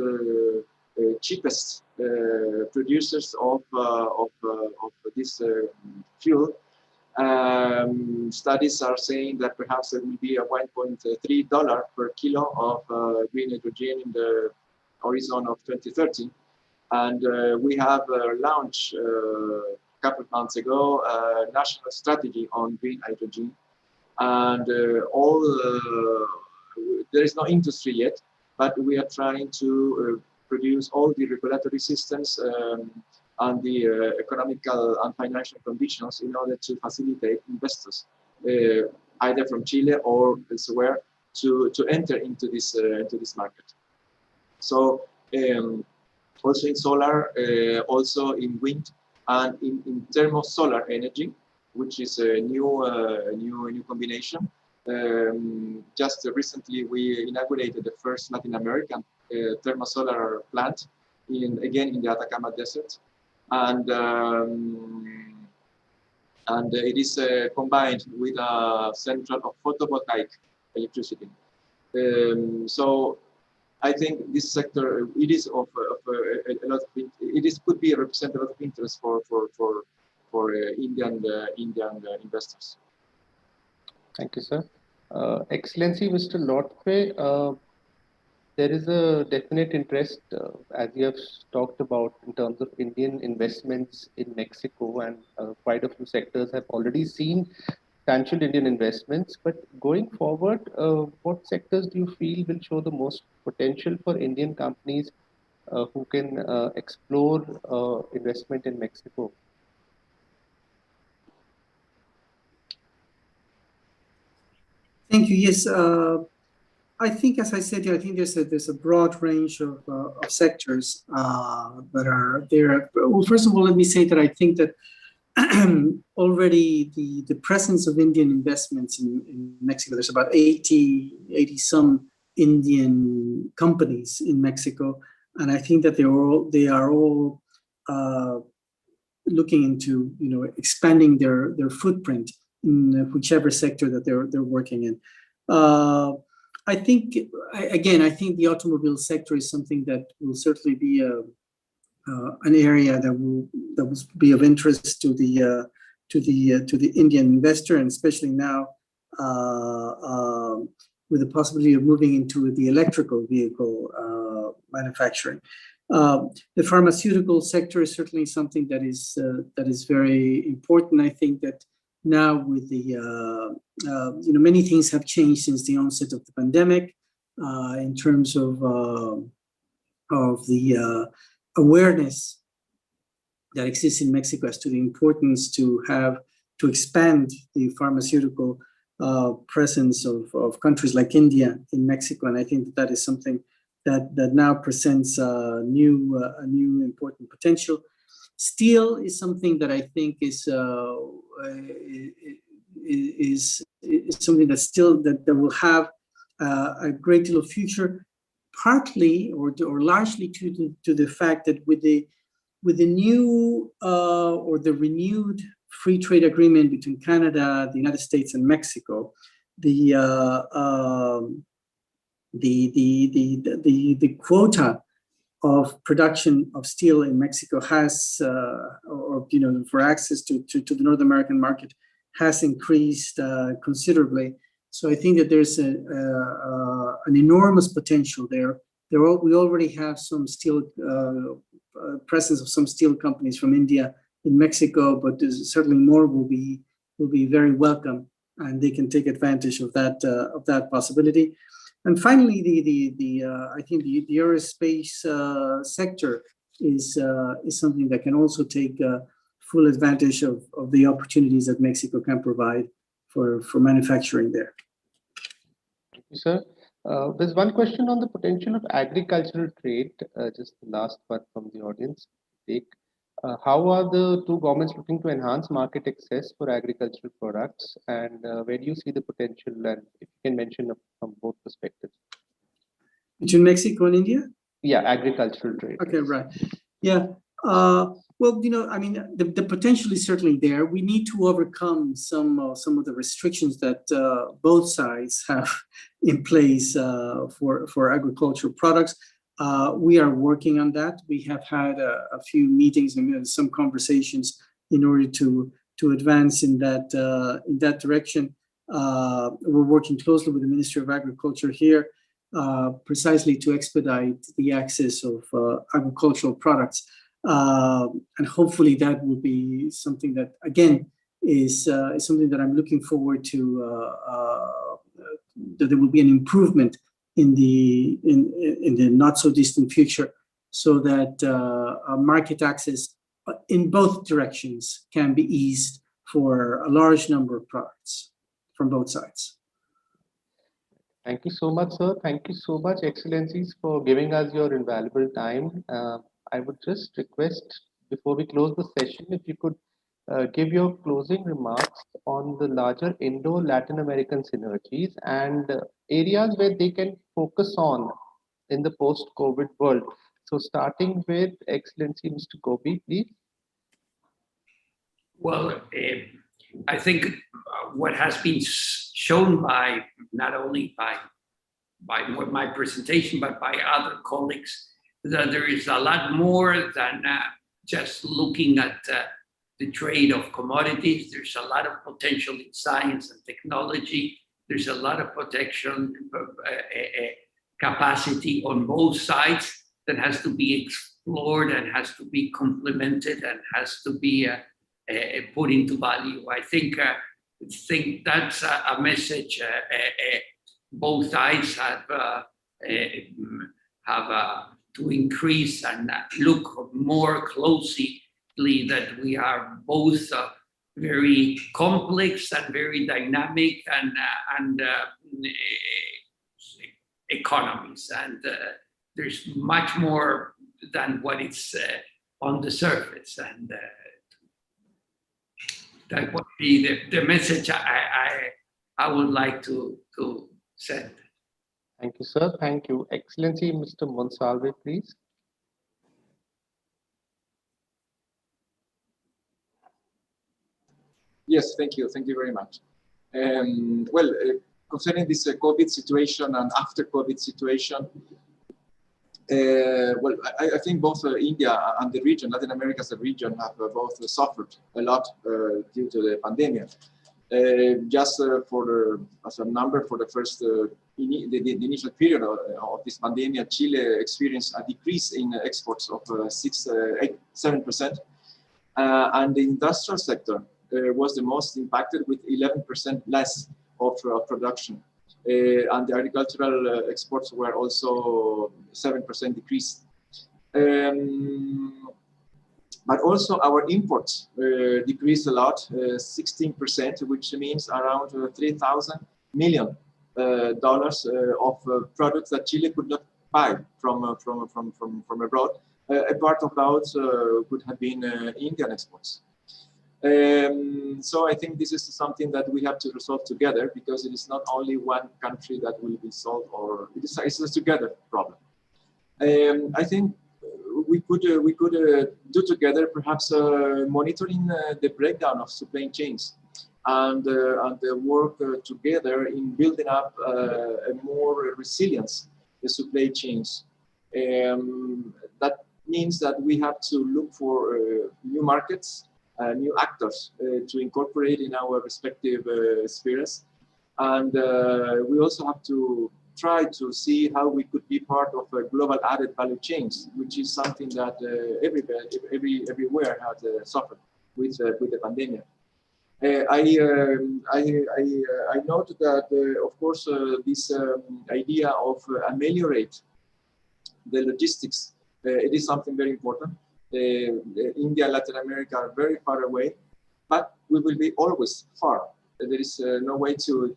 cheapest producers of this fuel. Studies are saying that perhaps there will be a $1.3 per kilo of green hydrogen in the horizon of 2030. And we have launched a couple of months ago a national strategy on green hydrogen. And there is no industry yet, but we are trying to produce all the regulatory systems and the economical and financial conditions in order to facilitate investors, either from Chile or elsewhere, to enter into this market. So also in solar, also in wind, and in thermosolar energy, which is a new combination. Just recently, we inaugurated the first Latin American thermosolar plant, again in the Atacama Desert, and it is combined with a central of photovoltaic electricity. So I think this sector it is of a lot of could be represent a lot of interest for Indian investors. Thank you, sir. Excellency, Mr. Lotfe, there is a definite interest, as you have talked about, in terms of Indian investments in Mexico, and quite a few sectors have already seen substantial Indian investments. But going forward, what sectors do you feel will show the most potential for Indian companies who can explore investment in Mexico? Thank you. Yes, I think, as I said, I think there's a broad range of sectors that are there. Well, first of all, let me say that I think that already the presence of Indian investments in Mexico, there's about 80 some Indian companies in Mexico, and I think that they are all looking into expanding their footprint in whichever sector that they're working in. I think the automobile sector is something that will certainly be an area that will be of interest to the Indian investor, and especially now with the possibility of moving into the electrical vehicle manufacturing. The pharmaceutical sector is certainly something that is very important. I think that now with the many things have changed since the onset of the pandemic in terms of the awareness that exists in Mexico as to the importance to expand the pharmaceutical presence of countries like India in Mexico, and I think that is something that now presents a new important potential. Steel is something that I think is something that will have a great deal of future, partly or largely to the fact that with the new or the renewed free trade agreement between Canada, the United States, and Mexico, the quota of production of steel in Mexico has, for access to the North American market, has increased considerably. So I think that there's an enormous potential there. We already have some steel presence of some steel companies from India in Mexico, but there's certainly more will be very welcome, and they can take advantage of that possibility. And finally, I think the aerospace sector is something that can also take full advantage of the opportunities that Mexico can provide for manufacturing there. Thank you, sir. There's one question on the potential of agricultural trade, just the last one from the audience. How are the two governments looking to enhance market access for agricultural products, and where do you see the potential, and if you can mention from both perspectives? Between Mexico and India? Yeah, agricultural trade. Okay, right. Yeah. Well, the potential is certainly there. We need to overcome some of the restrictions that both sides have in place for agricultural products. We are working on that. We have had a few meetings and some conversations in order to advance in that direction. We're working closely with the Ministry of Agriculture here, precisely to expedite the access of agricultural products. And hopefully that will be something that, again, is something that I'm looking forward to, that there will be an improvement in the not so distant future, so that market access in both directions can be eased for a large number of products from both sides. Thank you so much, sir. Thank you so much, Excellencies, for giving us your invaluable time. I would just request, before we close the session, if you could give your closing remarks on the larger Indo-Latin American synergies and areas where they can focus on in the post-COVID world. So starting with Excellency Mr. Gobi, please. Well, I think what has been shown by not only by by my presentation, but by other colleagues, that there is a lot more than just looking at the trade of commodities. There's a lot of potential in science and technology. There's a lot of protection capacity on both sides that has to be explored and has to be complemented and has to be put into value. I think that's a message both sides have to increase and look more closely that we are both very complex and very dynamic and economies, and there's much more than what is on the surface, and that would be the message I would like to send. Thank you, sir. Thank you. Excellency, Mr. Monsalve, please. Yes, thank you. Thank you very much. Well, concerning this COVID situation and after COVID situation, well, I think both India and the region, Latin America as a region, have both suffered a lot due to the pandemic. Just as a number for the first, the initial period of this pandemic, Chile experienced a decrease in exports of 7%, and the industrial sector was the most impacted with 11% less of production. And the agricultural exports were also 7% decrease. But also our imports decreased a lot, 16%, which means around $3,000 million of products that Chile could not buy from abroad. A part of those could have been Indian exports. So I think this is something that we have to resolve together, because it is not only one country that will be solved, or it's a together problem. I think we could do together perhaps monitoring the breakdown of supply chains and work together in building up a more resilience the supply chains. That means that we have to look for new markets, new actors to incorporate in our respective spheres. And we also have to try to see how we could be part of a global added value chains, which is something that everywhere has suffered with the pandemic. I note that, of course, this idea of ameliorate the logistics, it is something very important. India and Latin America are very far away, but we will be always far. There is no way to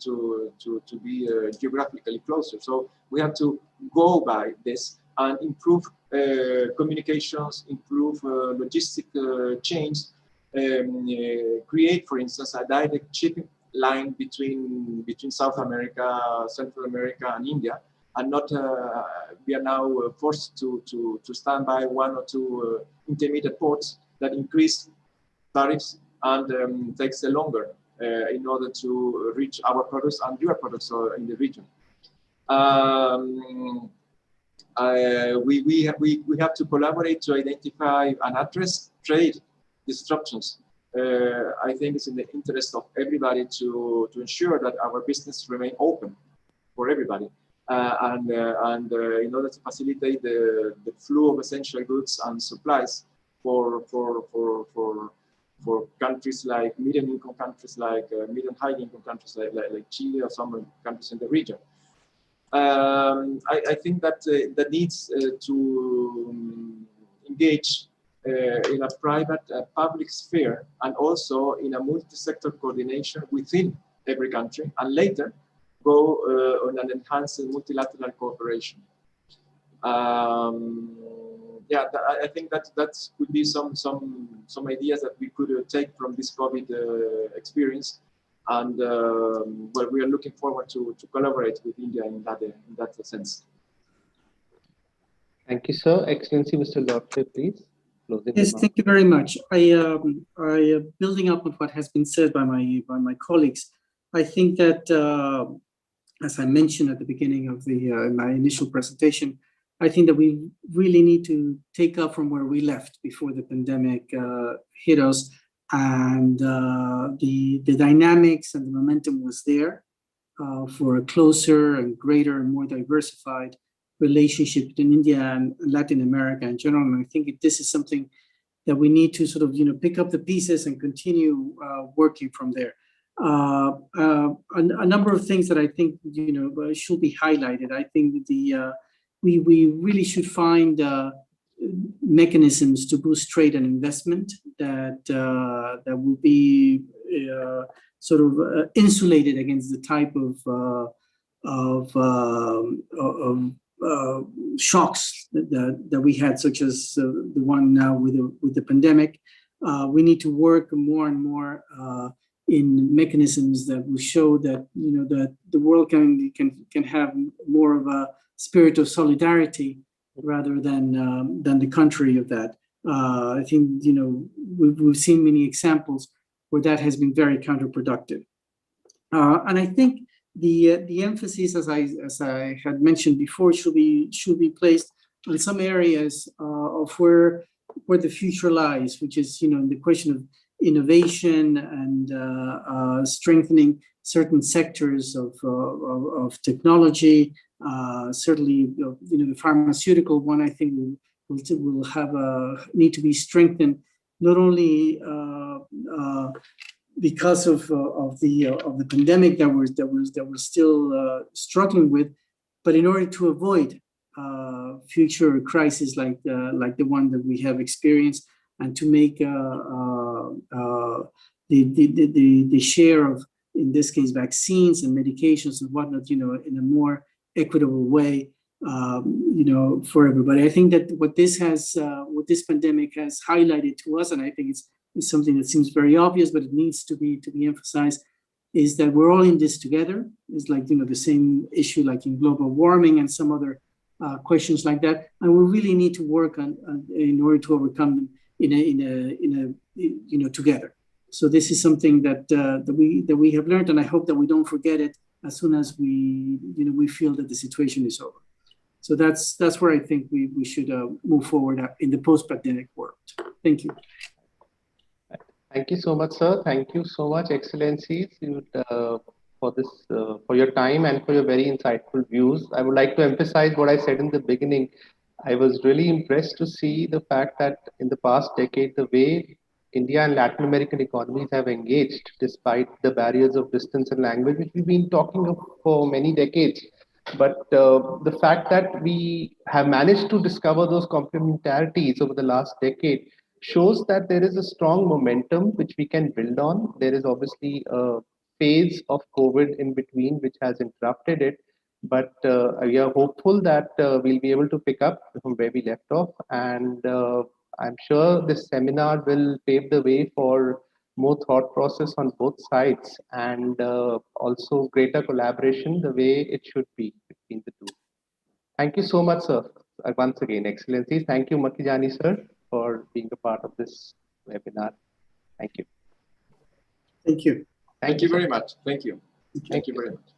be geographically closer. So we have to go by this and improve communications, improve logistic chains, create, for instance, a direct shipping line between South America, Central America, and India, and not we are now forced to stand by one or two intermediate ports that increase tariffs and takes longer in order to reach our products and your products in the region. We have to collaborate to identify and address trade disruptions. I think it's in the interest of everybody to ensure that our business remain open for everybody. And in order to facilitate the flow of essential goods and supplies for countries like medium-income countries, like medium-high-income countries like Chile or some countries in the region. I think that that needs to engage in a private public sphere, and also in a multi-sector coordination within every country, and later go on an enhanced multilateral cooperation. Yeah, I think that could be some ideas that we could take from this COVID experience, and well, we are looking forward to collaborate with India in that sense. Thank you, sir. Excellency, Mr. Lotfe, please. Yes, thank you very much. I building up on what has been said by my colleagues, I think that as I mentioned at the beginning of my initial presentation, I think that we really need to take up from where we left before the pandemic hit us, and the dynamics and the momentum was there for a closer and greater and more diversified relationship between India and Latin America in general. And I think this is something that we need to sort of pick up the pieces and continue working from there. A number of things that I think should be highlighted. I think that we really should find mechanisms to boost trade and investment that will be sort of insulated against the type of shocks that we had, such as the one now with the pandemic. We need to work more and more in mechanisms that will show that that the world can have more of a spirit of solidarity rather than the contrary of that. I think we've seen many examples where that has been very counterproductive, and I think the emphasis, as I had mentioned before, should be placed on some areas of where the future lies, which is the question of innovation and strengthening certain sectors of technology. Certainly, the pharmaceutical one, I think, will have need to be strengthened, not only because of the pandemic that we're still struggling with, but in order to avoid future crises like the one that we have experienced, and to make the share of, in this case, vaccines and medications and whatnot, in a more equitable way, for everybody. I think that what this pandemic has highlighted to us, and I think it's something that seems very obvious, but it needs to be emphasized, is that we're all in this together. It's like the same issue like in global warming and some other questions like that, and we really need to work on in order to overcome them together. So this is something that we have learned, and I hope that we don't forget it as soon as we feel that the situation is over. So that's where I think we should move forward in the post-pandemic world. Thank you. Thank you so much, sir. Thank you so much, Excellencies, for this, for your time and for your very insightful views. I would like to emphasize what I said in the beginning. I was really impressed to see the fact that in the past decade, the way India and Latin American economies have engaged, despite the barriers of distance and language, which we've been talking of for many decades. But the fact that we have managed to discover those complementarities over the last decade shows that there is a strong momentum which we can build on. There is obviously a phase of COVID in between which has interrupted it, but we are hopeful that we'll be able to pick up from where we left off, and I'm sure this seminar will pave the way for more thought process on both sides, and also greater collaboration the way it should be between the two. Thank you so much, sir. Once again, Excellencies. Thank you, Makijani, sir, for being a part of this webinar. Thank you. Thank you. Thank you very much. Thank you. Thank you very much.